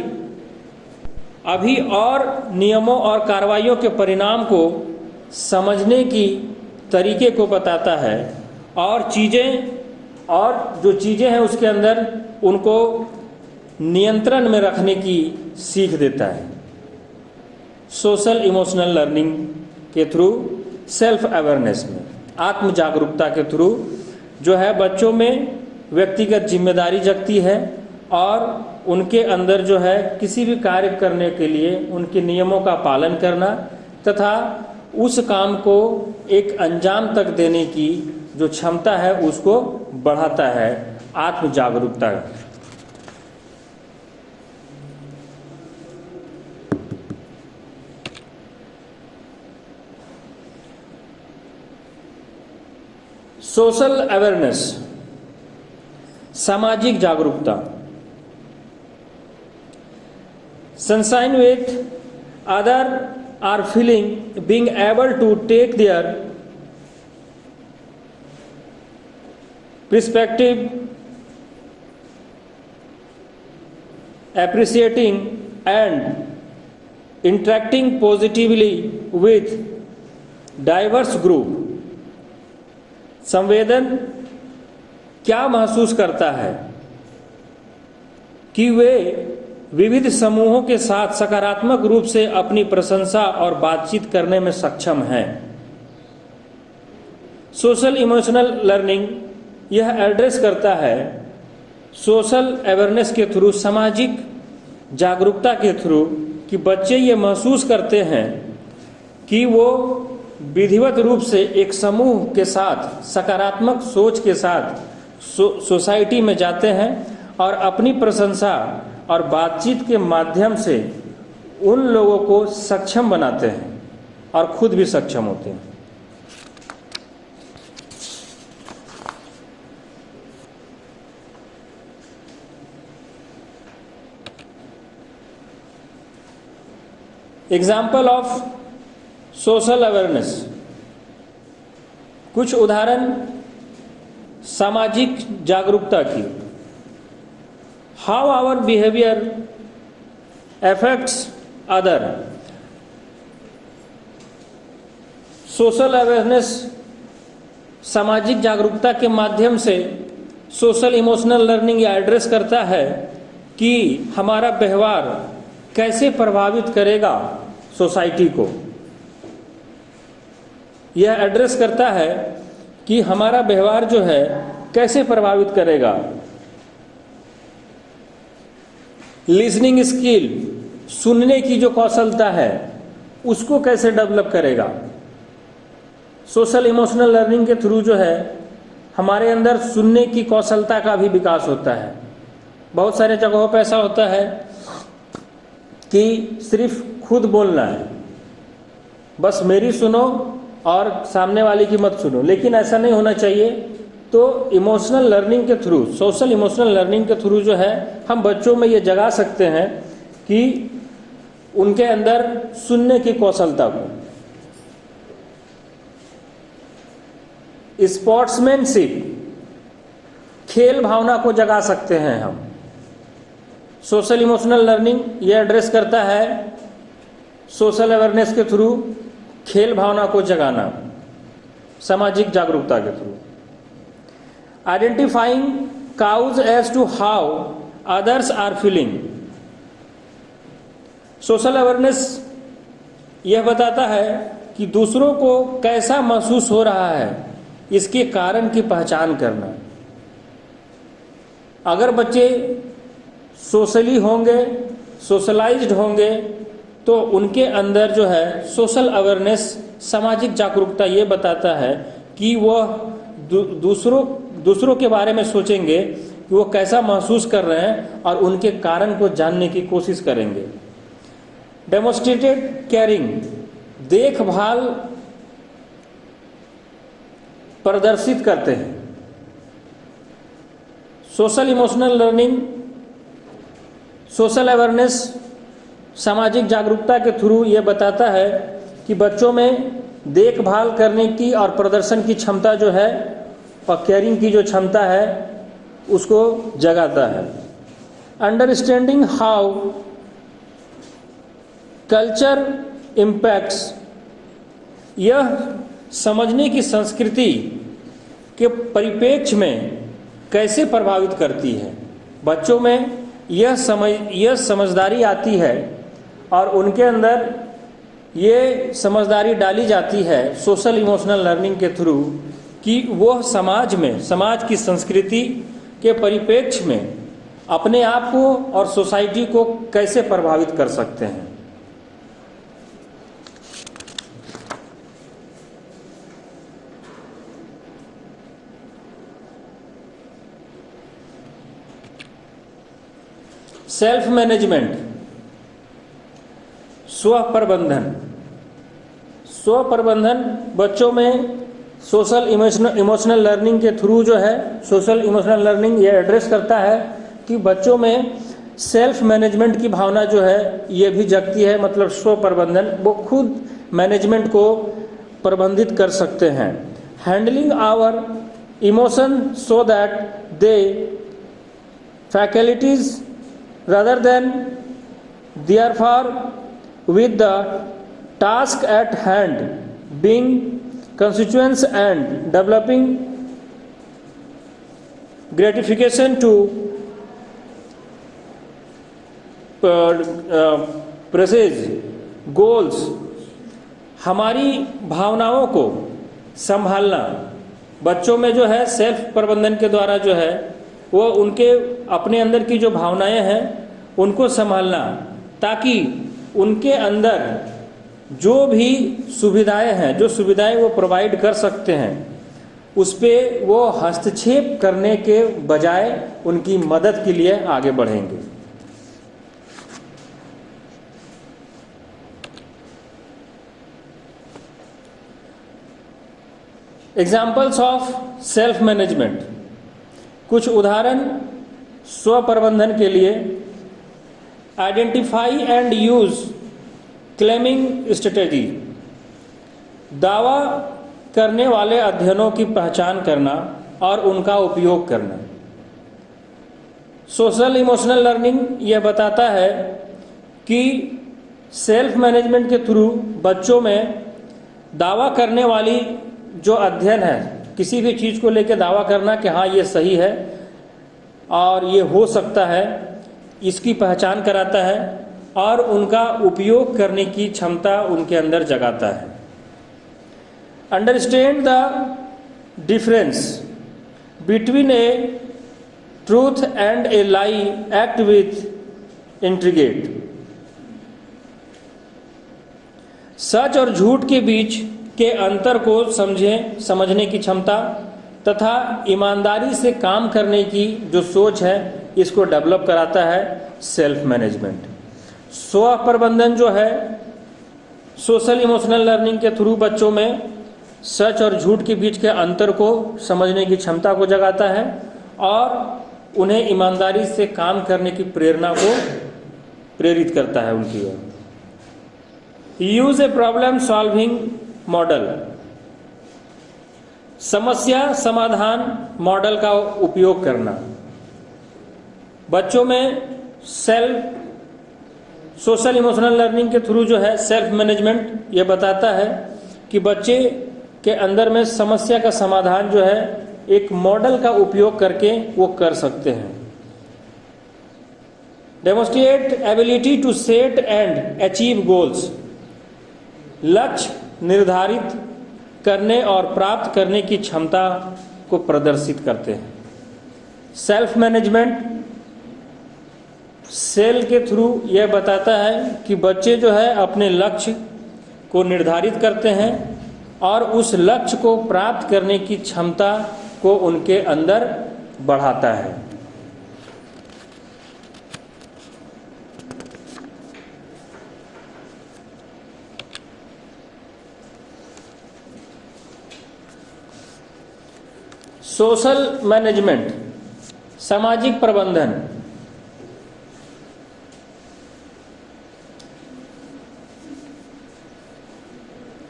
अभी और नियमों और कार्रवाइयों के परिणाम को समझने की तरीके को बताता है और जो चीज़ें हैं उसके अंदर उनको नियंत्रण में रखने की सीख देता है। सोशल इमोशनल लर्निंग के थ्रू, सेल्फ अवेयरनेस में, आत्म जागरूकता के थ्रू जो है बच्चों में व्यक्तिगत जिम्मेदारी जगती है और उनके अंदर जो है किसी भी कार्य करने के लिए उनके नियमों का पालन करना तथा उस काम को एक अंजाम तक देने की जो क्षमता है उसको बढ़ाता है। आत्म जागरूकता। सोशल अवेयरनेस, सामाजिक जागरूकता। Sunshine with other are feeling being able to take their perspective, appreciating and interacting positively with diverse group। संवेदन क्या महसूस करता है कि वे विविध समूहों के साथ सकारात्मक रूप से अपनी प्रशंसा और बातचीत करने में सक्षम हैं। सोशल इमोशनल लर्निंग यह एड्रेस करता है सोशल अवेयरनेस के थ्रू, सामाजिक जागरूकता के थ्रू, कि बच्चे ये महसूस करते हैं कि वो विधिवत रूप से एक समूह के साथ सकारात्मक सोच के साथ सोसाइटी में जाते हैं और अपनी प्रशंसा और बातचीत के माध्यम से उन लोगों को सक्षम बनाते हैं और खुद भी सक्षम होते हैं। एग्जाम्पल ऑफ सोशल अवेयरनेस, कुछ उदाहरण सामाजिक जागरूकता की। How our behaviour affects other. Social awareness सामाजिक जागरूकता के माध्यम से सोशल इमोशनल लर्निंग यह एड्रेस करता है कि हमारा व्यवहार कैसे प्रभावित करेगा सोसाइटी को। यह एड्रेस करता है कि हमारा व्यवहार जो है कैसे प्रभावित करेगा। लिसनिंग स्किल, सुनने की जो कौशलता है उसको कैसे डेवलप करेगा। सोशल इमोशनल लर्निंग के थ्रू जो है हमारे अंदर सुनने की कौशलता का भी विकास होता है। बहुत सारे जगहों पर ऐसा होता है कि सिर्फ खुद बोलना है, बस मेरी सुनो और सामने वाले की मत सुनो, लेकिन ऐसा नहीं होना चाहिए। तो इमोशनल लर्निंग के थ्रू, सोशल इमोशनल लर्निंग के थ्रू जो है हम बच्चों में ये जगा सकते हैं कि उनके अंदर सुनने की कौशलता को। स्पोर्ट्समैनशिप, खेल भावना को जगा सकते हैं हम। सोशल इमोशनल लर्निंग ये एड्रेस करता है सोशल अवेयरनेस के थ्रू खेल भावना को जगाना, सामाजिक जागरूकता के through. Identifying cause as to how others are feeling. Social awareness यह बताता है कि दूसरों को कैसा महसूस हो रहा है, इसके कारण की पहचान करना। अगर बच्चे सोशली होंगे, सोशलाइज्ड होंगे, तो उनके अंदर जो है सोशल अवेयरनेस, सामाजिक जागरूकता ये बताता है कि वह दूसरों के बारे में सोचेंगे कि वो कैसा महसूस कर रहे हैं और उनके कारण को जानने की कोशिश करेंगे। डेमोन्स्ट्रेटेड केयरिंग, देखभाल प्रदर्शित करते हैं। Social emotional learning, social awareness, सामाजिक जागरूकता के थ्रू ये बताता है कि बच्चों में देखभाल करने की और प्रदर्शन की क्षमता जो है और केयरिंग की जो क्षमता है उसको जगाता है। अंडरस्टैंडिंग हाउ कल्चर इम्पैक्ट्स, यह समझने की संस्कृति के परिप्रेक्ष्य में कैसे प्रभावित करती है। बच्चों में यह समझदारी आती है और उनके अंदर ये समझदारी डाली जाती है सोशल इमोशनल लर्निंग के थ्रू कि वह समाज में, समाज की संस्कृति के परिप्रेक्ष्य में अपने आप को और सोसाइटी को कैसे प्रभावित कर सकते हैं। सेल्फ मैनेजमेंट, स्व प्रबंधन। स्व प्रबंधन बच्चों में सोशल इमोशनल लर्निंग के थ्रू जो है, सोशल इमोशनल लर्निंग ये एड्रेस करता है कि बच्चों में सेल्फ मैनेजमेंट की भावना जो है ये भी जगती है। मतलब स्व प्रबंधन, वो खुद मैनेजमेंट को प्रबंधित कर सकते हैं। Handling our emotion so that they faculties rather than therefore with the task at hand being consequence and developing gratification to precise goals। हमारी भावनाओं को संभालना बच्चों में जो है सेल्फ प्रबंधन के द्वारा जो है वो उनके अपने अंदर की जो भावनाएं हैं उनको संभालना, ताकि उनके अंदर जो भी सुविधाएं हैं, जो सुविधाएं वो प्रोवाइड कर सकते हैं, उस पर वो हस्तक्षेप करने के बजाय उनकी मदद के लिए आगे बढ़ेंगे। एग्जाम्पल्स ऑफ सेल्फ मैनेजमेंट, कुछ उदाहरण स्व प्रबंधन के लिए। Identify and use claiming strategy, दावा करने वाले अध्ययनों की पहचान करना और उनका उपयोग करना। सोशल इमोशनल लर्निंग यह बताता है कि सेल्फ मैनेजमेंट के थ्रू बच्चों में दावा करने वाली जो अध्ययन है, किसी भी चीज़ को लेकर दावा करना कि हाँ ये सही है और ये हो सकता है, इसकी पहचान कराता है और उनका उपयोग करने की क्षमता उनके अंदर जगाता है। Understand the difference between a truth and a lie, act with integrity. सच और झूठ के बीच के अंतर को समझने की क्षमता तथा ईमानदारी से काम करने की जो सोच है, इसको डेवलप कराता है सेल्फ मैनेजमेंट। स्व प्रबंधन जो है सोशल इमोशनल लर्निंग के थ्रू बच्चों में सच और झूठ के बीच के अंतर को समझने की क्षमता को जगाता है और उन्हें ईमानदारी से काम करने की प्रेरणा को प्रेरित करता है उनकी ओर। Use a problem solving model, समस्या समाधान मॉडल का उपयोग करना। बच्चों में सोशल इमोशनल लर्निंग के थ्रू जो है सेल्फ मैनेजमेंट ये बताता है कि बच्चे के अंदर में समस्या का समाधान जो है एक मॉडल का उपयोग करके वो कर सकते हैं। Demonstrate ability to set and achieve goals, लक्ष्य निर्धारित करने और प्राप्त करने की क्षमता को प्रदर्शित करते हैं। सेल्फ मैनेजमेंट सेल के थ्रू यह बताता है कि बच्चे जो है अपने लक्ष्य को निर्धारित करते हैं और उस लक्ष्य को प्राप्त करने की क्षमता को उनके अंदर बढ़ाता है। सोशल मैनेजमेंट, सामाजिक प्रबंधन।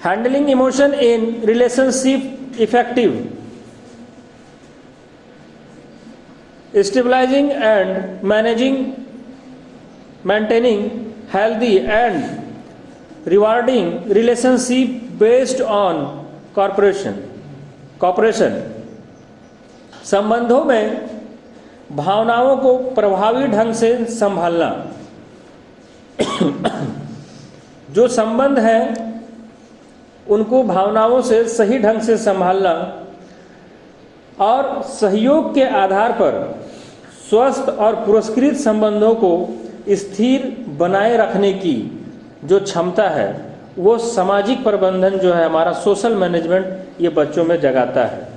Handling emotion in relationship effective, stabilising and managing, maintaining healthy and rewarding relationship based on cooperation. संबंधों में भावनाओं को प्रभावी ढंग से संभालना। जो संबंध है उनको भावनाओं से सही ढंग से संभालना और सहयोग के आधार पर स्वस्थ और पुरस्कृत संबंधों को स्थिर बनाए रखने की जो क्षमता है, वो सामाजिक प्रबंधन जो है हमारा सोशल मैनेजमेंट ये बच्चों में जगाता है।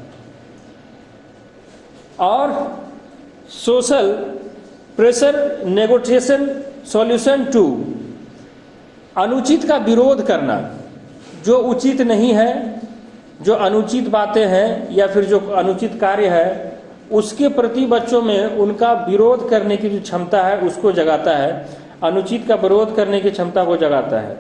और social pressure negotiation solution to, अनुचित का विरोध करना, जो उचित नहीं है, जो अनुचित बातें हैं या फिर जो अनुचित कार्य है उसके प्रति बच्चों में उनका विरोध करने की जो क्षमता है उसको जगाता है, अनुचित का विरोध करने की क्षमता को जगाता है।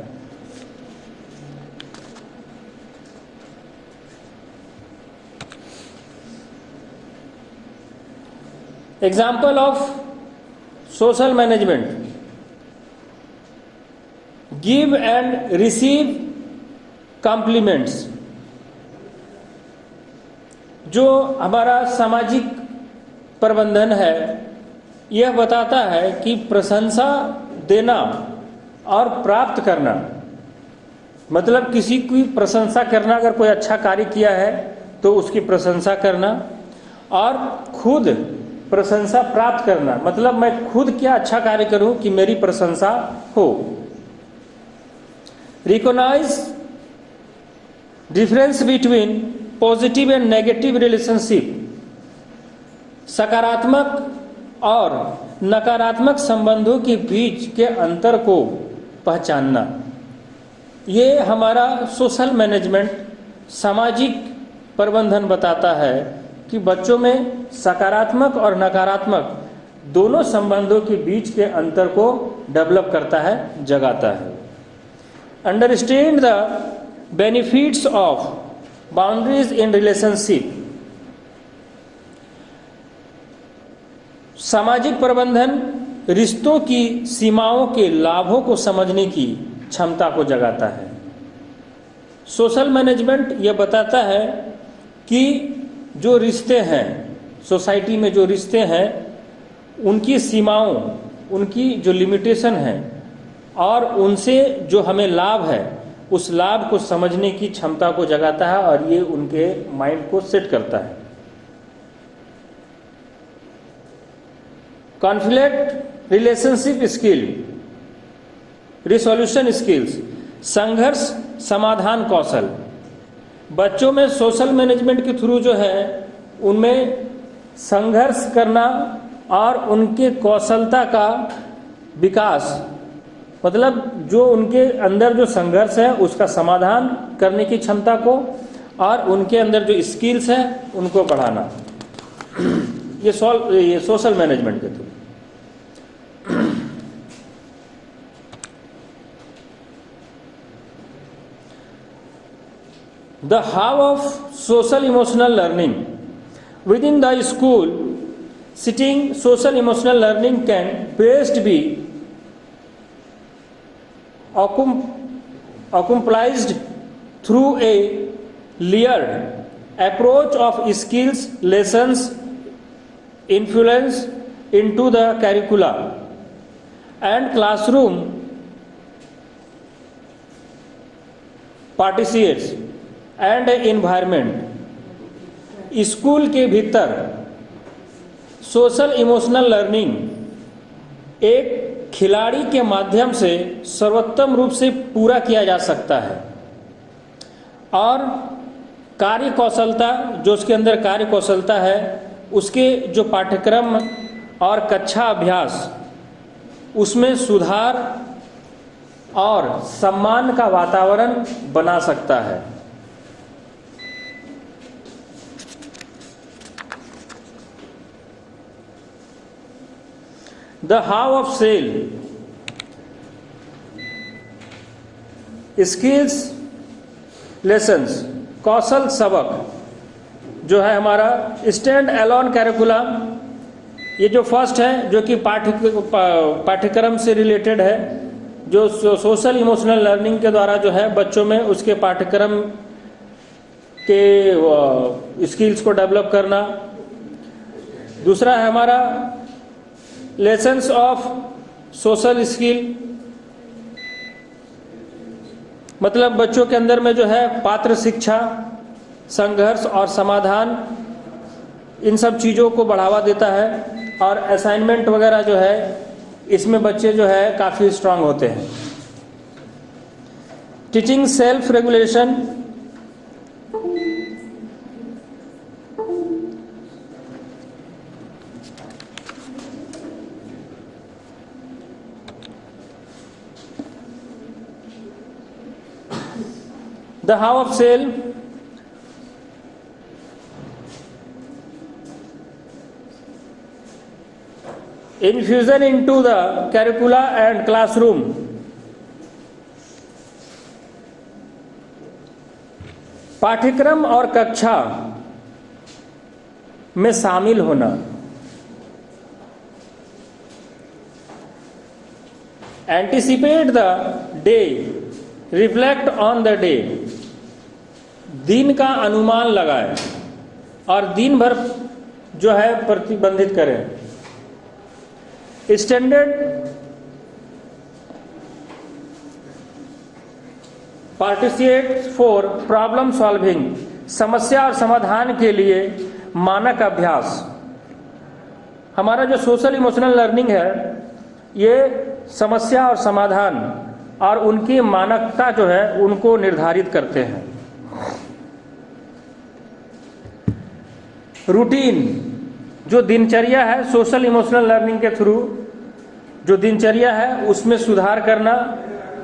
Example of social management, give and receive compliments. जो हमारा सामाजिक प्रबंधन है यह बताता है कि प्रशंसा देना और प्राप्त करना, मतलब किसी की प्रशंसा करना, अगर कोई अच्छा कार्य किया है तो उसकी प्रशंसा करना, और खुद प्रशंसा प्राप्त करना, मतलब मैं खुद क्या अच्छा कार्य करूं कि मेरी प्रशंसा हो। Recognise difference between positive and negative relationship, सकारात्मक और नकारात्मक संबंधों के बीच के अंतर को पहचानना। ये हमारा सोशल मैनेजमेंट सामाजिक प्रबंधन बताता है कि बच्चों में सकारात्मक और नकारात्मक दोनों संबंधों के बीच के अंतर को डेवलप करता है, जगाता है। Understand the benefits of boundaries in relationship, सामाजिक प्रबंधन रिश्तों की सीमाओं के लाभों को समझने की क्षमता को जगाता है। सोशल मैनेजमेंट यह बताता है कि जो रिश्ते हैं, सोसाइटी में जो रिश्ते हैं उनकी सीमाओं, उनकी जो लिमिटेशन है और उनसे जो हमें लाभ है उस लाभ को समझने की क्षमता को जगाता है और ये उनके माइंड को सेट करता है। Conflict relationship skill, resolution skills, संघर्ष समाधान कौशल। बच्चों में सोशल मैनेजमेंट के थ्रू जो है उनमें संघर्ष करना और उनके कौशलता का विकास, मतलब जो उनके अंदर जो संघर्ष है उसका समाधान करने की क्षमता को और उनके अंदर जो स्किल्स है उनको बढ़ाना, ये सोशल मैनेजमेंट के through. The how of social emotional learning within the school setting, social emotional learning can best be accomplished through a layered approach of skills, lessons, influence into the curricula and classroom participants and environment. School के भीतर social emotional learning एक खिलाड़ी के माध्यम से सर्वोत्तम रूप से पूरा किया जा सकता है और कार्य कौशलता, जो उसके अंदर कार्य कौशलता है उसके जो पाठ्यक्रम और कक्षा अभ्यास उसमें सुधार और सम्मान का वातावरण बना सकता है। The how of sale, skills, lessons, कौशल सबक जो है हमारा स्टैंड अलोन कैरिकुलम, ये जो फर्स्ट है जो कि पाठ्यक्रम से रिलेटेड है, जो सोशल इमोशनल लर्निंग के द्वारा जो है बच्चों में उसके पाठ्यक्रम के स्किल्स को डेवलप करना। दूसरा है हमारा लेसन्स ऑफ सोशल स्किल, मतलब बच्चों के अंदर में जो है पात्र शिक्षा, संघर्ष और समाधान, इन सब चीज़ों को बढ़ावा देता है। और असाइनमेंट वगैरह जो है इसमें बच्चे जो है काफ़ी स्ट्रांग होते हैं। Teaching self regulation, the how of sale, infusion into the curricula and classroom, पाठ्यक्रम और कक्षा में शामिल होना, anticipate the day, reflect on the day, दिन का अनुमान लगाए और दिन भर जो है प्रतिबंधित करें। Standard participate for problem solving, समस्या और समाधान के लिए मानक अभ्यास। हमारा जो सोशल इमोशनल लर्निंग है ये समस्या और समाधान और उनकी मानकता जो है उनको निर्धारित करते हैं। रूटीन, जो दिनचर्या है सोशल इमोशनल लर्निंग के थ्रू जो दिनचर्या है उसमें सुधार करना,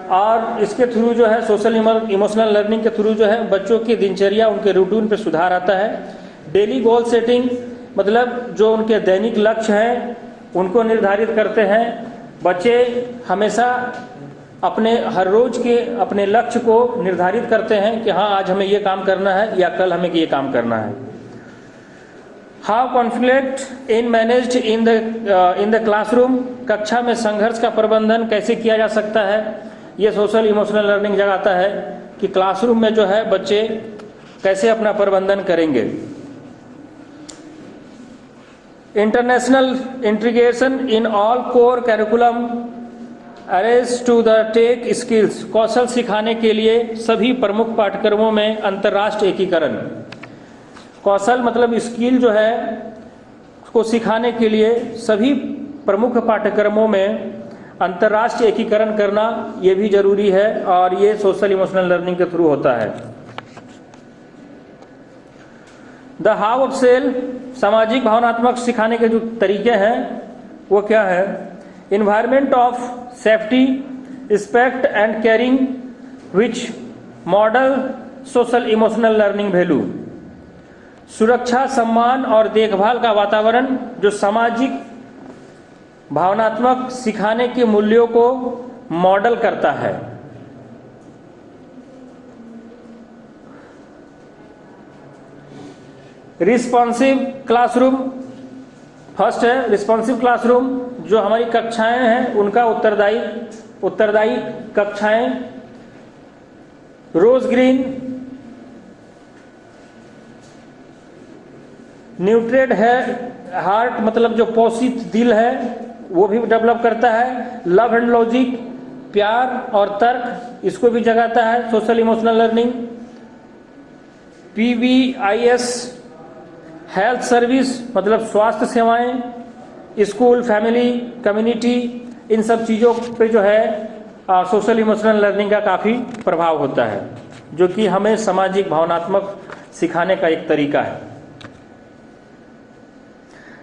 और इसके थ्रू जो है सोशल इमोशनल लर्निंग के थ्रू जो है बच्चों की दिनचर्या उनके रूटीन पे सुधार आता है। डेली गोल सेटिंग, मतलब जो उनके दैनिक लक्ष्य हैं उनको निर्धारित करते हैं। बच्चे हमेशा अपने हर रोज के अपने लक्ष्य को निर्धारित करते हैं कि हाँ आज हमें ये काम करना है या कल हमें ये काम करना है। How conflict in managed in the classroom, कक्षा में संघर्ष का प्रबंधन कैसे किया जा सकता है, ये सोशल इमोशनल लर्निंग जगाता है कि क्लासरूम में जो है बच्चे कैसे अपना प्रबंधन करेंगे। International integration in all core curriculum areas to the take skills, कौशल सिखाने के लिए सभी प्रमुख पाठ्यक्रमों में अंतर्राष्ट्रीय एकीकरण। कौशल मतलब स्किल जो है को सिखाने के लिए सभी प्रमुख पाठ्यक्रमों में अंतर्राष्ट्रीय एकीकरण करना ये भी जरूरी है और ये सोशल इमोशनल लर्निंग के थ्रू होता है। द हाउ ऑफ सेल, सामाजिक भावनात्मक सिखाने के जो तरीके हैं वो क्या है। Environment of safety, respect and caring which model social emotional learning value, सुरक्षा, सम्मान और देखभाल का वातावरण जो सामाजिक भावनात्मक सिखाने के मूल्यों को मॉडल करता है। रिस्पॉन्सिव क्लासरूम, फर्स्ट है रिस्पॉन्सिव क्लासरूम, जो हमारी कक्षाएं हैं उनका उत्तरदायी कक्षाएं। रोज ग्रीन, न्यूट्रेड है हार्ट, मतलब जो पोषित दिल है वो भी डेवलप करता है। लव एंड लॉजिक, प्यार और तर्क, इसको भी जगाता है social emotional learning. PBIS, health service, मतलब स्वास्थ्य सेवाएं। स्कूल, फैमिली, कम्युनिटी, इन सब चीज़ों पे जो है सोशल इमोशनल लर्निंग का काफ़ी प्रभाव होता है, जो कि हमें सामाजिक भावनात्मक सिखाने का एक तरीका है।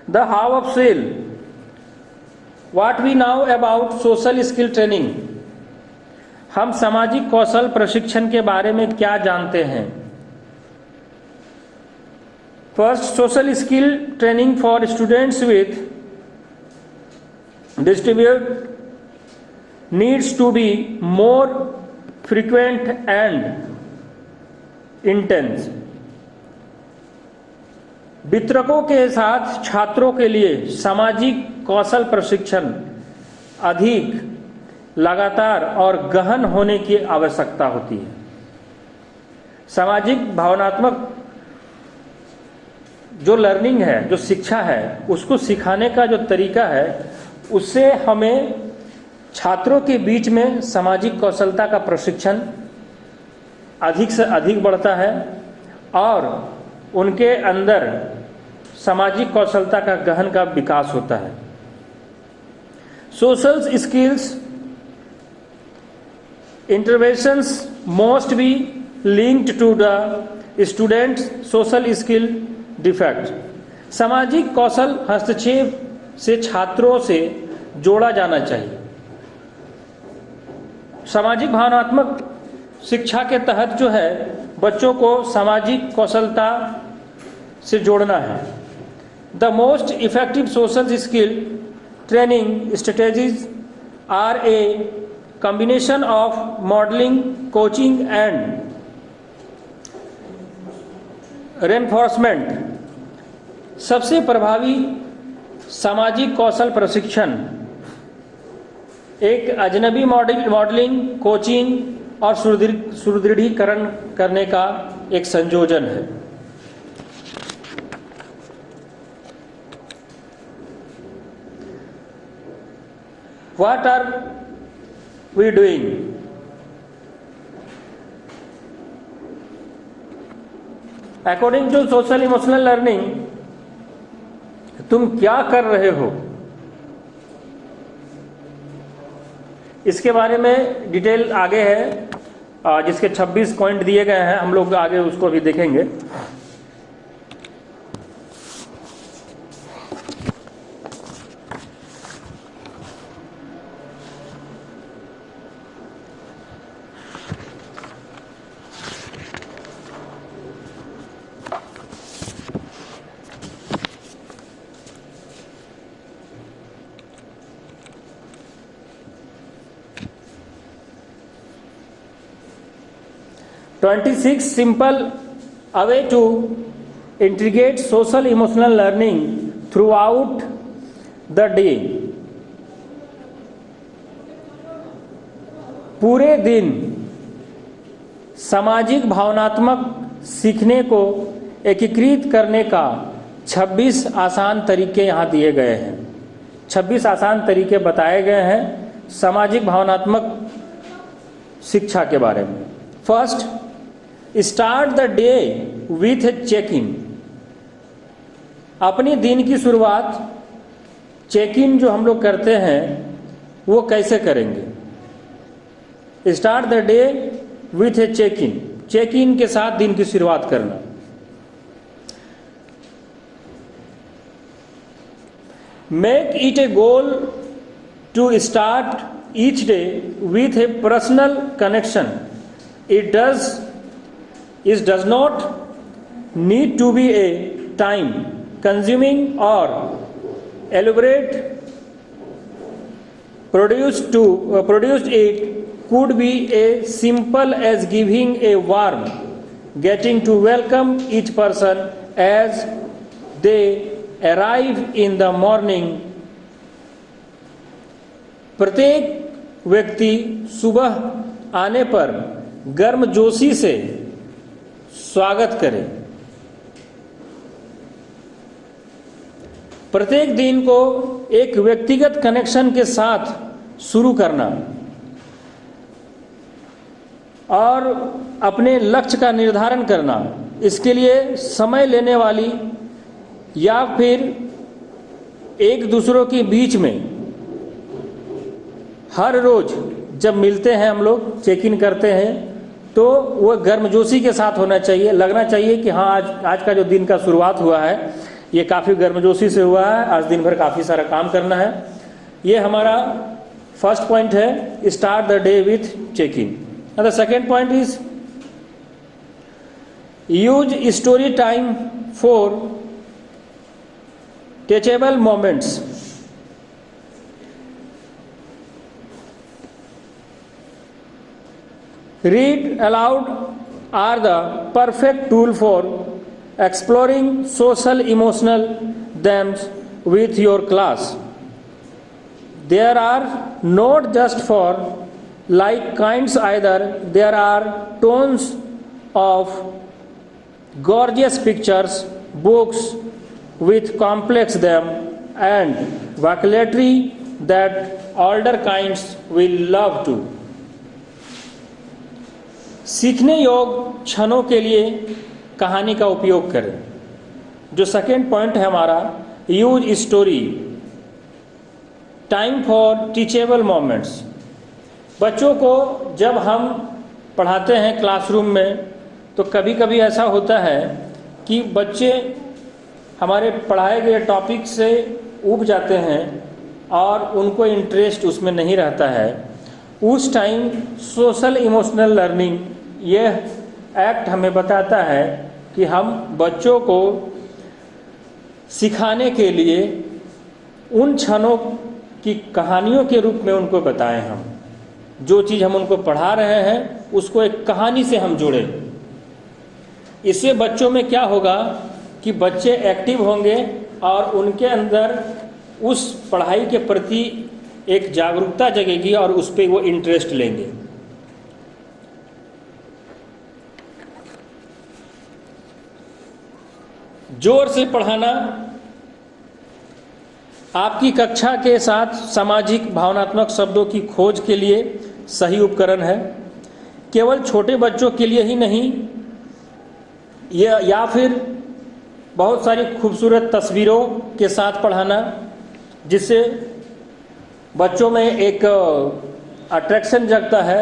The how of SEL, what we now about social skill training, हम सामाजिक कौशल प्रशिक्षण के बारे में क्या जानते हैं। First, social skill training for students with distribute needs to be more frequent and intense. वितरकों के साथ छात्रों के लिए सामाजिक कौशल प्रशिक्षण अधिक लगातार और गहन होने की आवश्यकता होती है। सामाजिक भावनात्मक जो लर्निंग है, जो शिक्षा है, उसको सिखाने का जो तरीका है उससे हमें छात्रों के बीच में सामाजिक कौशलता का प्रशिक्षण अधिक से अधिक बढ़ता है और उनके अंदर सामाजिक कौशलता का गहन का विकास होता है। Social skills interventions most be linked to the student social skill defect. सामाजिक कौशल हस्तक्षेप से छात्रों से जोड़ा जाना चाहिए। सामाजिक भावनात्मक शिक्षा के तहत जो है बच्चों को सामाजिक कौशलता से जोड़ना है। The most effective social skill training strategies are a combination of modelling, coaching and reinforcement. सबसे प्रभावी सामाजिक कौशल प्रशिक्षण एक अजनबी मॉडलिंग, कोचिंग और सुदृढ़ीकरण करने का एक संयोजन है। What are we doing? According to social emotional learning, तुम क्या कर रहे हो, इसके बारे में डिटेल आगे है, जिसके 26 पॉइंट दिए गए हैं। हम लोग आगे उसको भी देखेंगे। (26) simple way to integrate social emotional learning throughout the day। पूरे दिन सामाजिक भावनात्मक सीखने को एकीकृत करने का 26 आसान तरीके यहाँ दिए गए हैं। 26 आसान तरीके बताए गए हैं सामाजिक भावनात्मक शिक्षा के बारे में। First, start the day with a check in. अपनी दिन की शुरुआत चेक इन जो हम लोग करते हैं वो कैसे करेंगे? Start the day with a check in. Check in के साथ दिन की शुरुआत करना। Make it a goal to start each day with a personal connection. It does not need to be a time consuming or elaborate produced it could be as simple as giving a warm getting to welcome each person as they arrive in the morning। प्रत्येक व्यक्ति सुबह आने पर गर्मजोशी से स्वागत करें। प्रत्येक दिन को एक व्यक्तिगत कनेक्शन के साथ शुरू करना और अपने लक्ष्य का निर्धारण करना। इसके लिए समय लेने वाली या फिर एक दूसरों के बीच में हर रोज जब मिलते हैं हम लोग चेक इन करते हैं तो वो गर्मजोशी के साथ होना चाहिए। लगना चाहिए कि हाँ आज का जो दिन का शुरुआत हुआ है ये काफ़ी गर्मजोशी से हुआ है, आज दिन भर काफ़ी सारा काम करना है। ये हमारा फर्स्ट पॉइंट है, start the day with check in. The second point is use story time for teachable moments. Read aloud are the perfect tool for exploring social emotional themes with your class. There are not just for like kinds either. There are tons of gorgeous pictures, books with complex themes and vocabulary that older kinds will love to। सीखने योग्य क्षणों के लिए कहानी का उपयोग करें। जो सेकेंड पॉइंट है हमारा, use story, time for teachable moments. बच्चों को जब हम पढ़ाते हैं क्लासरूम में तो कभी कभी ऐसा होता है कि बच्चे हमारे पढ़ाए गए टॉपिक से ऊब जाते हैं और उनको इंटरेस्ट उसमें नहीं रहता है। उस टाइम सोशल इमोशनल लर्निंग यह एक्ट हमें बताता है कि हम बच्चों को सिखाने के लिए उन क्षणों की कहानियों के रूप में उनको बताएं। हम जो चीज़ हम उनको पढ़ा रहे हैं उसको एक कहानी से हम जोड़ें। इससे बच्चों में क्या होगा कि बच्चे एक्टिव होंगे और उनके अंदर उस पढ़ाई के प्रति एक जागरूकता जगेगी और उस पर वो इंटरेस्ट लेंगे। जोर से पढ़ाना आपकी कक्षा के साथ सामाजिक भावनात्मक शब्दों की खोज के लिए सही उपकरण है। केवल छोटे बच्चों के लिए ही नहीं, या फिर बहुत सारी खूबसूरत तस्वीरों के साथ पढ़ाना जिससे बच्चों में एक अट्रैक्शन जगता है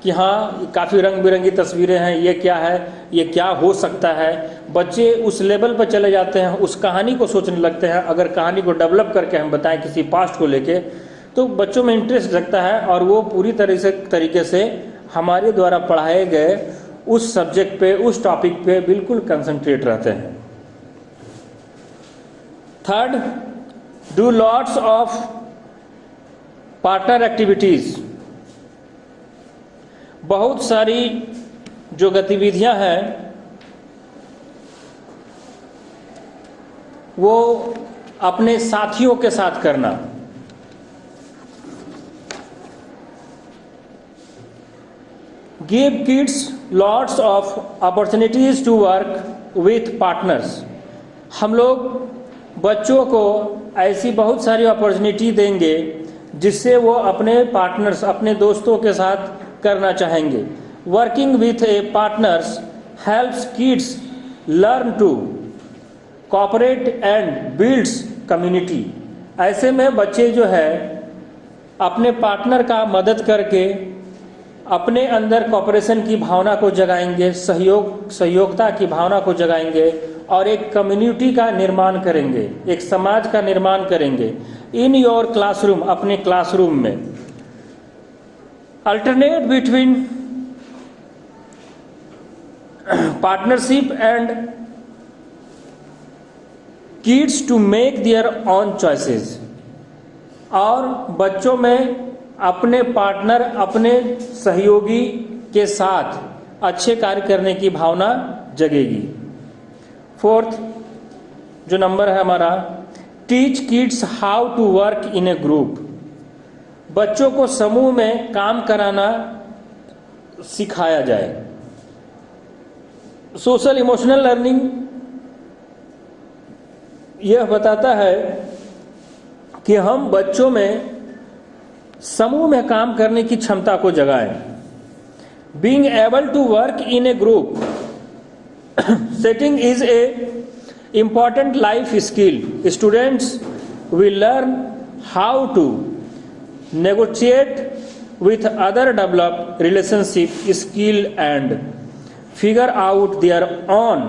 कि हाँ काफ़ी रंग बिरंगी तस्वीरें हैं, ये क्या है, ये क्या हो सकता है। बच्चे उस लेवल पर चले जाते हैं, उस कहानी को सोचने लगते हैं। अगर कहानी को डेवलप करके हम बताएं किसी पास्ट को लेके तो बच्चों में इंटरेस्ट जगता है और वो पूरी तरीके से हमारे द्वारा पढ़ाए गए उस सब्जेक्ट पे, उस टॉपिक पे बिल्कुल कंसंट्रेट रहते हैं। Third, do lots of partner activities. बहुत सारी जो गतिविधियां हैं वो अपने साथियों के साथ करना। Give kids lots of opportunities to work with partners. हम लोग बच्चों को ऐसी बहुत सारी अपॉर्चुनिटी देंगे जिससे वो अपने पार्टनर्स, अपने दोस्तों के साथ करना चाहेंगे। Working with a partners helps kids learn to cooperate and builds community. ऐसे में बच्चे जो है अपने पार्टनर का मदद करके अपने अंदर कोऑपरेशन की भावना को जगाएंगे, सहयोगिता की भावना को जगाएंगे और एक कम्युनिटी का निर्माण करेंगे, एक समाज का निर्माण करेंगे। इन योर क्लासरूम, अपने क्लासरूम में alternate between partnership and kids to make their own choices. और बच्चों में अपने पार्टनर, अपने सहयोगी के साथ अच्छे कार्य करने की भावना जगेगी। फोर्थ जो नंबर है हमारा, teach kids how to work in a group. बच्चों को समूह में काम कराना सिखाया जाए। सोशल इमोशनल लर्निंग यह बताता है कि हम बच्चों में समूह में काम करने की क्षमता को जगाएं। Being able to work in a group setting is a important life skill. Students will learn how to negotiate with other, develop relationship skill and figure out their own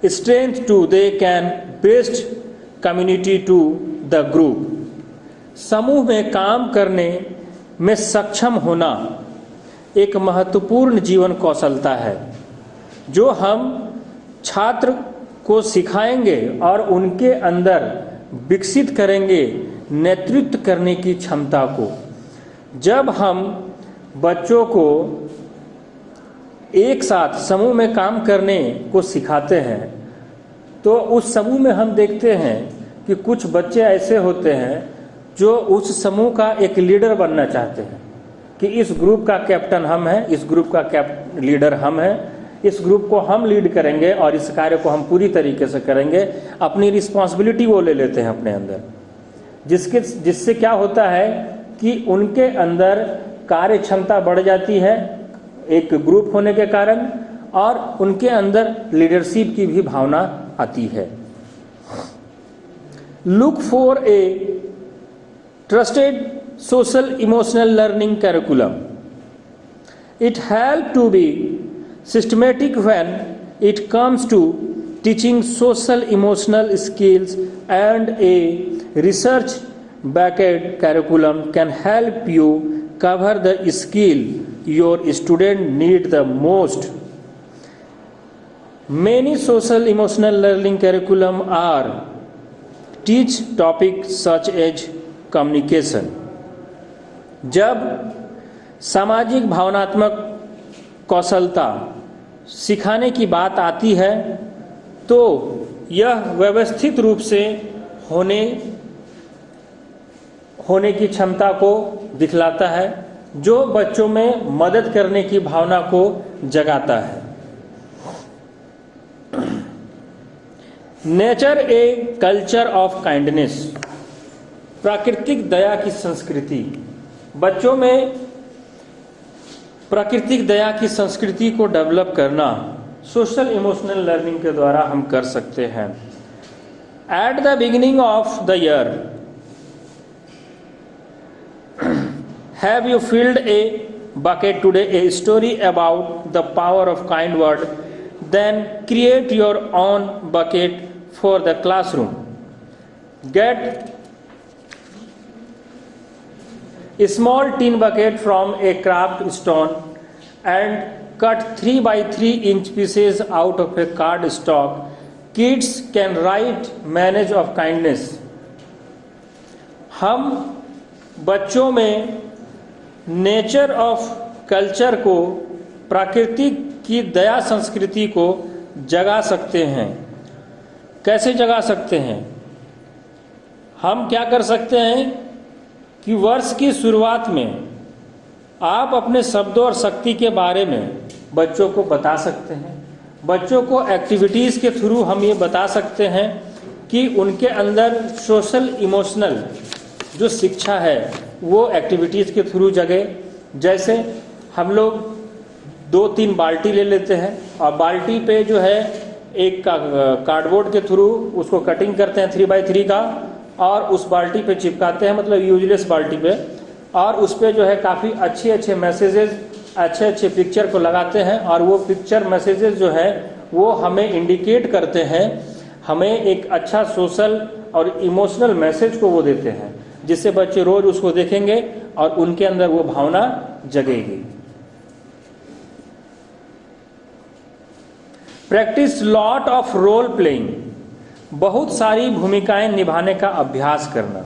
strength too. They can best community to the group. समूह में काम करने में सक्षम होना एक महत्वपूर्ण जीवन कौशलता है जो हम छात्र को सिखाएंगे और उनके अंदर विकसित करेंगे नेतृत्व करने की क्षमता को। जब हम बच्चों को एक साथ समूह में काम करने को सिखाते हैं तो उस समूह में हम देखते हैं कि कुछ बच्चे ऐसे होते हैं जो उस समूह का एक लीडर बनना चाहते हैं कि इस ग्रुप का कैप्टन हम हैं, इस ग्रुप का लीडर हम हैं, इस ग्रुप को हम लीड करेंगे और इस कार्य को हम पूरी तरीके से करेंगे। अपनी रिस्पॉन्सिबिलिटी वो ले लेते हैं अपने अंदर, जिससे क्या होता है कि उनके अंदर कार्य क्षमता बढ़ जाती है एक ग्रुप होने के कारण, और उनके अंदर लीडरशिप की भी भावना आती है। Look for a trusted social emotional learning curriculum. It help to be systematic when it comes to teaching social emotional skills, and a research backed curriculum can help you cover the skill your student need the most. Many social emotional learning curriculum are teach topics such as communication. जब सामाजिक भावनात्मक कौशलता सिखाने की बात आती है तो यह व्यवस्थित रूप से होने की क्षमता को दिखलाता है, जो बच्चों में मदद करने की भावना को जगाता है। Nature a culture of kindness. प्राकृतिक दया की संस्कृति। बच्चों में प्राकृतिक दया की संस्कृति को डेवलप करना सोशल इमोशनल लर्निंग के द्वारा हम कर सकते हैं। At the beginning of the year have you filled a bucket today a story about the power of kind word, then create your own bucket for the classroom. Get a small tin bucket from a craft stone and cut 3 by 3 inch pieces out of a cardstock. Kids can write message of kindness. हम बच्चों में nature of culture को, प्राकृतिक की दया संस्कृति को जगा सकते हैं। कैसे जगा सकते हैं? हम क्या कर सकते हैं कि वर्ष की शुरुआत में आप अपने शब्दों और शक्ति के बारे में बच्चों को बता सकते हैं। बच्चों को एक्टिविटीज़ के थ्रू हम ये बता सकते हैं कि उनके अंदर सोशल इमोशनल जो शिक्षा है वो एक्टिविटीज़ के थ्रू जगे। जैसे हम लोग 2-3 बाल्टी ले लेते हैं और बाल्टी पे जो है एक कार्डबोर्ड के थ्रू उसको कटिंग करते हैं 3 by 3 का, और उस बाल्टी पे चिपकाते हैं, मतलब यूजलेस बाल्टी पे, और उस पे जो है काफ़ी अच्छे मैसेजेस, अच्छे पिक्चर को लगाते हैं, और वो पिक्चर मैसेजेस जो है वो हमें इंडिकेट करते हैं, हमें एक अच्छा सोशल और इमोशनल मैसेज को वो देते हैं, जिससे बच्चे रोज उसको देखेंगे और उनके अंदर वो भावना जगेगी। Practice lot of role playing. बहुत सारी भूमिकाएं निभाने का अभ्यास करना।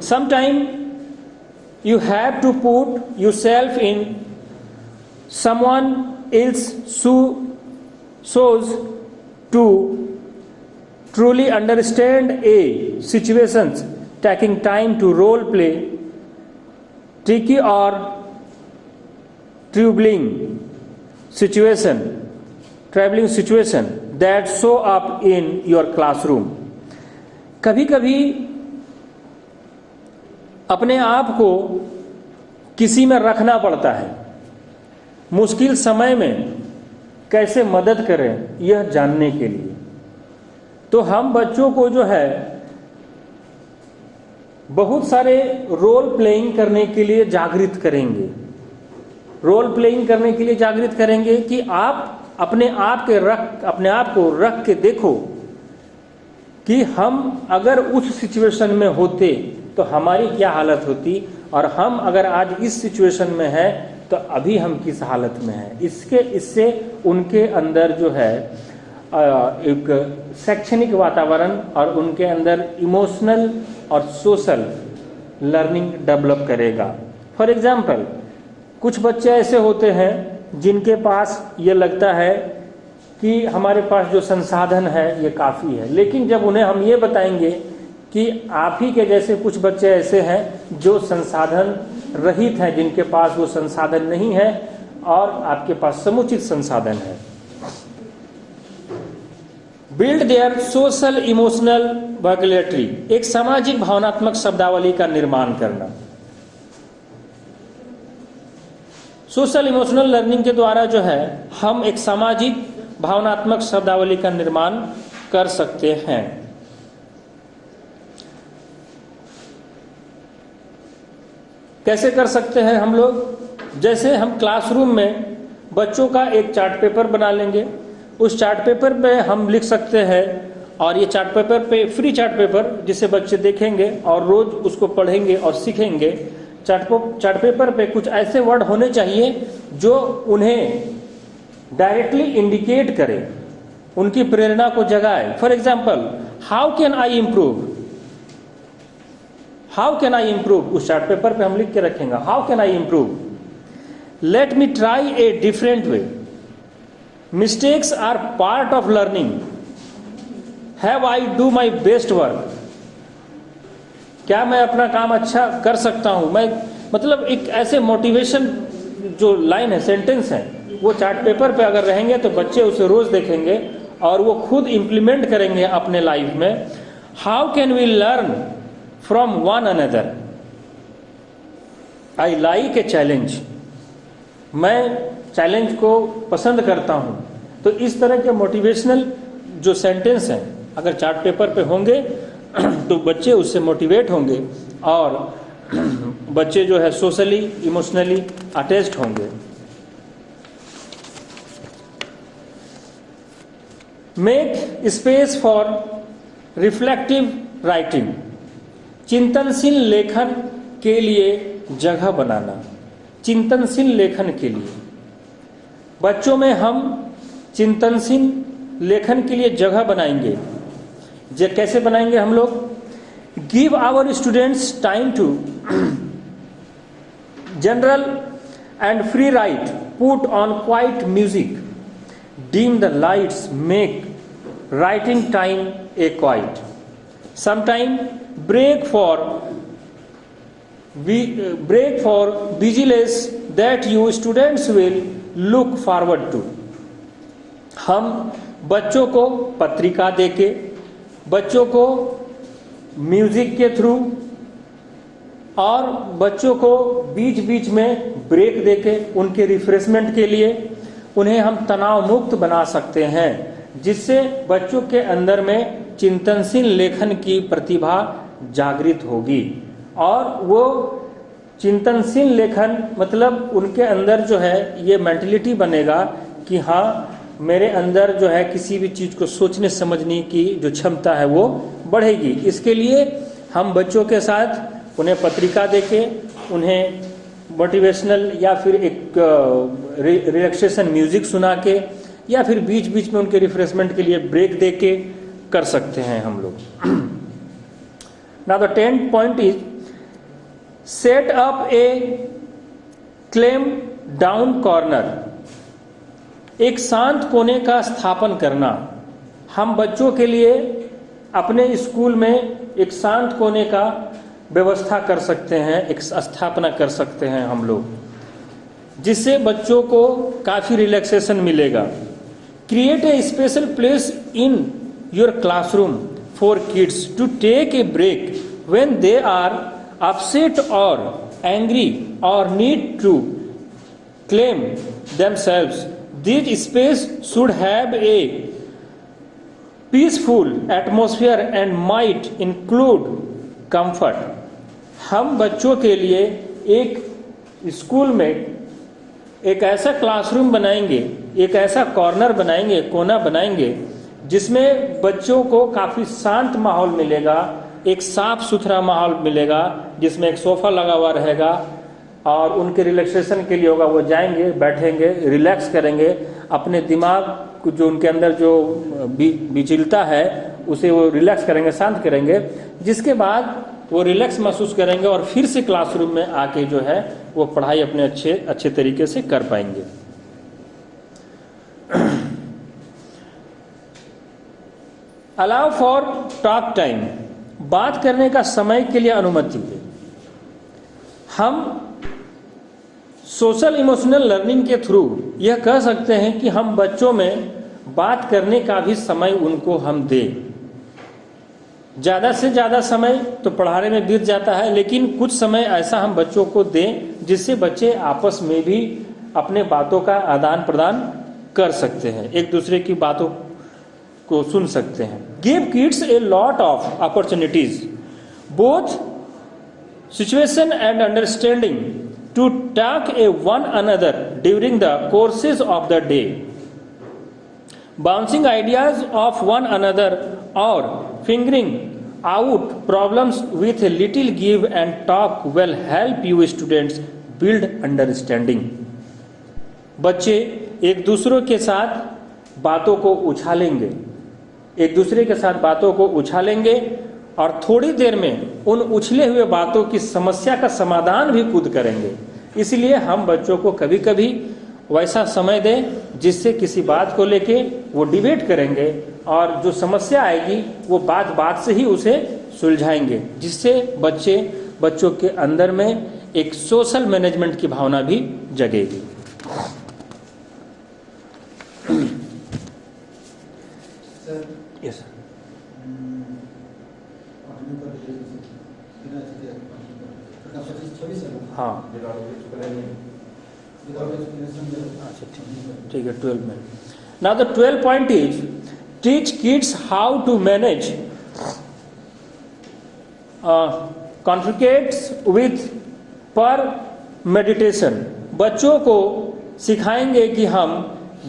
Sometime you have to put yourself in someone else's shoes to truly understand a situation. Taking time to role play tricky or troubling situation that show up in your classroom. कभी कभी अपने आप को किसी में रखना पड़ता है। मुश्किल समय में कैसे मदद करें यह जानने के लिए, तो हम बच्चों को जो है बहुत सारे रोल प्लेइंग करने के लिए जागृत करेंगे। रोल प्लेइंग करने के लिए जागृत करेंगे कि आप अपने आप को रख के देखो कि हम अगर उस सिचुएशन में होते तो हमारी क्या हालत होती, और हम अगर आज इस सिचुएशन में हैं तो अभी हम किस हालत में हैं। इससे उनके अंदर जो है एक शैक्षणिक वातावरण और उनके अंदर इमोशनल और सोशल लर्निंग डेवलप करेगा। फॉर एग्जाम्पल, कुछ बच्चे ऐसे होते हैं जिनके पास ये लगता है कि हमारे पास जो संसाधन है ये काफ़ी है, लेकिन जब उन्हें हम ये बताएंगे कि आप ही के जैसे कुछ बच्चे ऐसे हैं जो संसाधन रहित हैं, जिनके पास वो संसाधन नहीं है और आपके पास समुचित संसाधन है। Build their social emotional vocabulary. एक सामाजिक भावनात्मक शब्दावली का निर्माण करना। सोशल इमोशनल लर्निंग के द्वारा जो है हम एक सामाजिक भावनात्मक शब्दावली का निर्माण कर सकते हैं। कैसे कर सकते हैं हम लोग? जैसे हम क्लासरूम में बच्चों का एक चार्ट पेपर बना लेंगे, उस चार्ट पेपर पे हम लिख सकते हैं, और ये चार्ट पेपर पे फ्री चार्ट पेपर जिसे बच्चे देखेंगे और रोज उसको पढ़ेंगे और सीखेंगे। चार्ट पेपर पे कुछ ऐसे वर्ड होने चाहिए जो उन्हें डायरेक्टली इंडिकेट करे, उनकी प्रेरणा को जगाए। For example, how can I improve, how can I improve, उस चार्ट पेपर पे हम लिख के रखेंगे how can I improve, let me try a different way, mistakes are part of learning, have I do my best work, क्या मैं अपना काम अच्छा कर सकता हूं मैं, मतलब एक ऐसे मोटिवेशन जो लाइन है, सेंटेंस है, वो चार्ट पेपर पे अगर रहेंगे तो बच्चे उसे रोज देखेंगे और वो खुद इंप्लीमेंट करेंगे अपने लाइफ में। How can we learn from one another, I like a challenge, मैं चैलेंज को पसंद करता हूं। तो इस तरह के मोटिवेशनल जो सेंटेंस हैं अगर चार्ट पेपर पे होंगे तो बच्चे उससे मोटिवेट होंगे और बच्चे जो है सोशली इमोशनली अटैच्ड होंगे। Make space for reflective writing, चिंतनशील लेखन के लिए जगह बनाना। चिंतनशील लेखन के लिए बच्चों में हम चिंतनशील लेखन के लिए जगह बनाएंगे। कैसे बनाएंगे हम लोग? Give our students time to general and free write, put on quiet music, dim the lights, make writing time a quiet, sometime break for vigilance that you students will look forward to। हम बच्चों को पत्रिका देके, बच्चों को music के through और बच्चों को बीच बीच में ब्रेक देके उनके रिफ्रेशमेंट के लिए उन्हें हम तनाव मुक्त बना सकते हैं, जिससे बच्चों के अंदर में चिंतनशील लेखन की प्रतिभा जागृत होगी। और वो चिंतनशील लेखन मतलब उनके अंदर जो है ये मेंटलिटी बनेगा कि हाँ, मेरे अंदर जो है किसी भी चीज़ को सोचने समझने की जो क्षमता है वो बढ़ेगी। इसके लिए हम बच्चों के साथ उन्हें पत्रिका देके, उन्हें मोटिवेशनल या फिर एक रिलैक्सेशन म्यूजिक सुना के या फिर बीच बीच में उनके रिफ्रेशमेंट के लिए ब्रेक दे के कर सकते हैं हम लोग। Now the 10th point is set up A claim down corner, एक शांत कोने का स्थापन करना। हम बच्चों के लिए अपने स्कूल में एक शांत कोने का व्यवस्था कर सकते हैं, एक स्थापना कर सकते हैं हम लोग, जिससे बच्चों को काफ़ी रिलैक्सेशन मिलेगा। Create a special place in your classroom for kids to take a break when they are upset और एंग्री और need to claim themselves. This space should have a peaceful atmosphere and might include comfort. हम बच्चों के लिए एक school में एक ऐसा क्लासरूम बनाएंगे, एक ऐसा कॉर्नर बनाएंगे, कोना बनाएंगे, जिसमें बच्चों को काफ़ी शांत माहौल मिलेगा, एक साफ सुथरा माहौल मिलेगा, जिसमें एक सोफ़ा लगा हुआ रहेगा और उनके रिलैक्सेशन के लिए होगा। वो जाएंगे, बैठेंगे, रिलैक्स करेंगे, अपने दिमाग को जो उनके अंदर जो विचलता है उसे वो रिलैक्स करेंगे, शांत करेंगे, जिसके बाद वो रिलैक्स महसूस करेंगे और फिर से क्लासरूम में आके जो है वो पढ़ाई अपने अच्छे तरीके से कर पाएंगे। अलाउ फॉर टॉक टाइम, बात करने का समय के लिए अनुमति है। हम सोशल इमोशनल लर्निंग के थ्रू यह कह सकते हैं कि हम बच्चों में बात करने का भी समय उनको हम दें। ज़्यादा से ज़्यादा समय तो पढ़ाने में बीत जाता है, लेकिन कुछ समय ऐसा हम बच्चों को दें जिससे बच्चे आपस में भी अपने बातों का आदान प्रदान कर सकते हैं, एक दूसरे की बातों को सुन सकते हैं। Give kids a lot of opportunities both situation and understanding to talk a one another during the courses of the day, bouncing ideas of one another और fingering out problems with a little give and talk will help you students build understanding। बच्चे एक दूसरों के साथ बातों को उछालेंगे, एक दूसरे के साथ बातों को उछालेंगे और थोड़ी देर में उन उछले हुए बातों की समस्या का समाधान भी खुद करेंगे। इसलिए हम बच्चों को कभी कभी वैसा समय दें जिससे किसी बात को लेके वो डिबेट करेंगे और जो समस्या आएगी वो बात से ही उसे सुलझाएंगे, जिससे बच्चों के अंदर में एक सोशल मैनेजमेंट की भावना भी जगेगी। Yes sir. हाँ अच्छा ठीक है 12 में। Now the 12 point is teach kids how to manage conflicts with per meditation। बच्चों को सिखाएंगे कि हम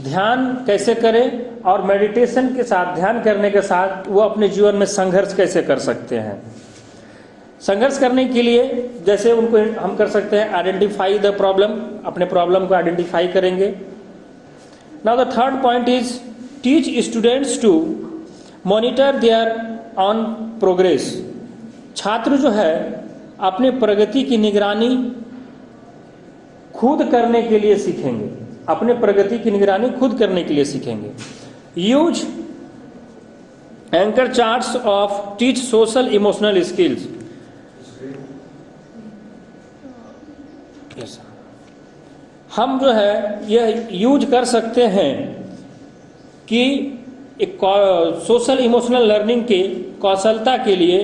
ध्यान कैसे करें और मेडिटेशन के साथ, ध्यान करने के साथ वो अपने जीवन में संघर्ष कैसे कर सकते हैं। संघर्ष करने के लिए जैसे उनको हम कर सकते हैं आइडेंटिफाई द प्रॉब्लम, अपने प्रॉब्लम को आइडेंटिफाई करेंगे। Now the third point is teach students to monitor their on progress. छात्र जो है अपने प्रगति की निगरानी खुद करने के लिए सीखेंगे, अपने प्रगति की निगरानी खुद करने के लिए सीखेंगे। Use anchor charts of teach social emotional skills. हम जो है यह यूज कर सकते हैं कि एक सोशल इमोशनल लर्निंग के कौशलता के लिए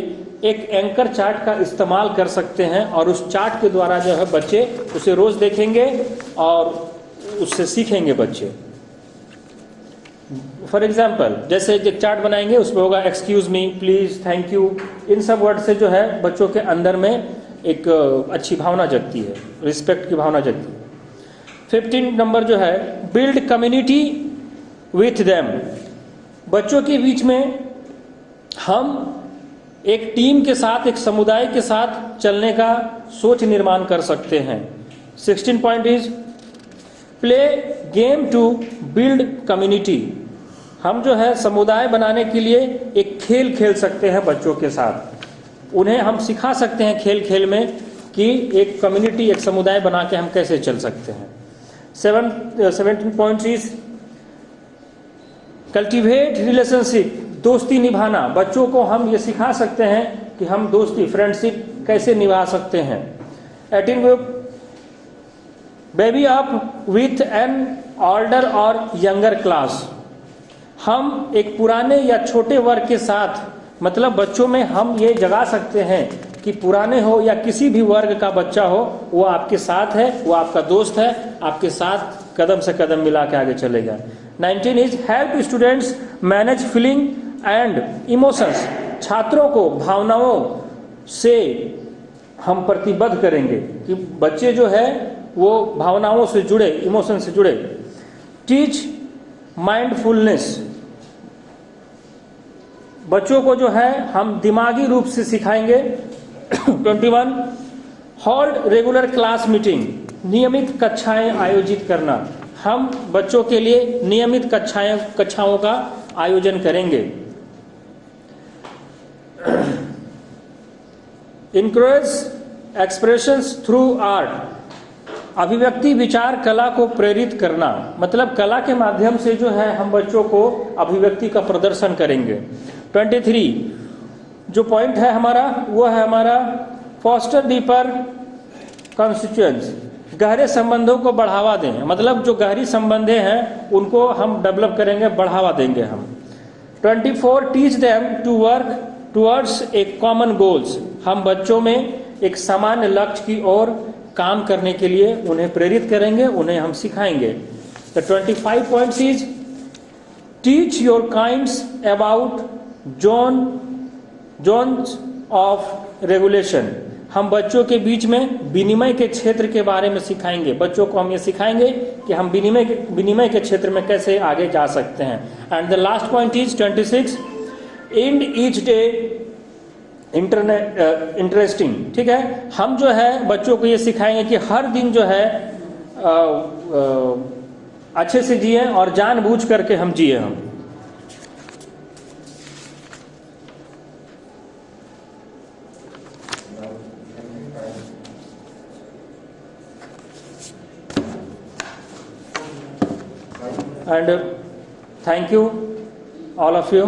एक एंकर चार्ट का इस्तेमाल कर सकते हैं और उस चार्ट के द्वारा जो है बच्चे उसे रोज देखेंगे और उससे सीखेंगे बच्चे। फॉर एग्जाम्पल जैसे एक चार्ट बनाएंगे उसमें होगा excuse me, please, thank you, इन सब वर्ड से जो है बच्चों के अंदर में एक अच्छी भावना जगती है, रिस्पेक्ट की भावना जगती है। 15 नंबर जो है बिल्ड कम्युनिटी विथ देम। बच्चों के बीच में हम एक टीम के साथ, एक समुदाय के साथ चलने का सोच निर्माण कर सकते हैं। 16 point is play game to build community. हम जो है समुदाय बनाने के लिए एक खेल खेल सकते हैं बच्चों के साथ। उन्हें हम सिखा सकते हैं खेल खेल में कि एक कम्युनिटी, एक समुदाय बना के हम कैसे चल सकते हैं। 17 पॉइंट इज कल्टिवेट रिलेशनशिप, दोस्ती निभाना। बच्चों को हम ये सिखा सकते हैं कि हम दोस्ती, फ्रेंडशिप कैसे निभा सकते हैं। 18 baby up with an older और यंगर क्लास। हम एक पुराने या छोटे वर्ग के साथ, मतलब बच्चों में हम ये जगा सकते हैं कि पुराने हो या किसी भी वर्ग का बच्चा हो, वो आपके साथ है, वो आपका दोस्त है, आपके साथ कदम से कदम मिला के आगे चलेगा। 19 is help students manage feeling and emotions. छात्रों को भावनाओं से हम प्रतिबद्ध करेंगे कि बच्चे जो है वो भावनाओं से जुड़े, इमोशन से जुड़े। Teach mindfulness. बच्चों को जो है हम दिमागी रूप से सिखाएंगे। 21 होल्ड रेगुलर क्लास मीटिंग। नियमित कक्षाएं आयोजित करना। हम बच्चों के लिए नियमित कक्षाओं का आयोजन करेंगे। Encourage expressions through art. अभिव्यक्ति विचार कला को प्रेरित करना, मतलब कला के माध्यम से जो है हम बच्चों को अभिव्यक्ति का प्रदर्शन करेंगे। 23 जो पॉइंट है हमारा वो है हमारा फॉस्टर डीपर कॉन्स्टिट्यूएंस। गहरे संबंधों को बढ़ावा दें, मतलब जो गहरी संबंधें हैं उनको हम डेवलप करेंगे, बढ़ावा देंगे हम। 24 teach them to work towards a common goals. हम बच्चों में एक सामान्य लक्ष्य की ओर काम करने के लिए उन्हें प्रेरित करेंगे, उन्हें हम सिखाएंगे। The 25 points is teach your kinds about zones of regulation. हम बच्चों के बीच में विनिमय के क्षेत्र के बारे में सिखाएंगे। बच्चों को हम ये सिखाएंगे कि हम विनिमय के क्षेत्र में कैसे आगे जा सकते हैं। And the last point is 26 and each day interesting. ठीक है, हम जो है बच्चों को ये सिखाएंगे कि हर दिन जो है अच्छे से जिए और जानबूझ करके हम जिए। हम and thank you all of you.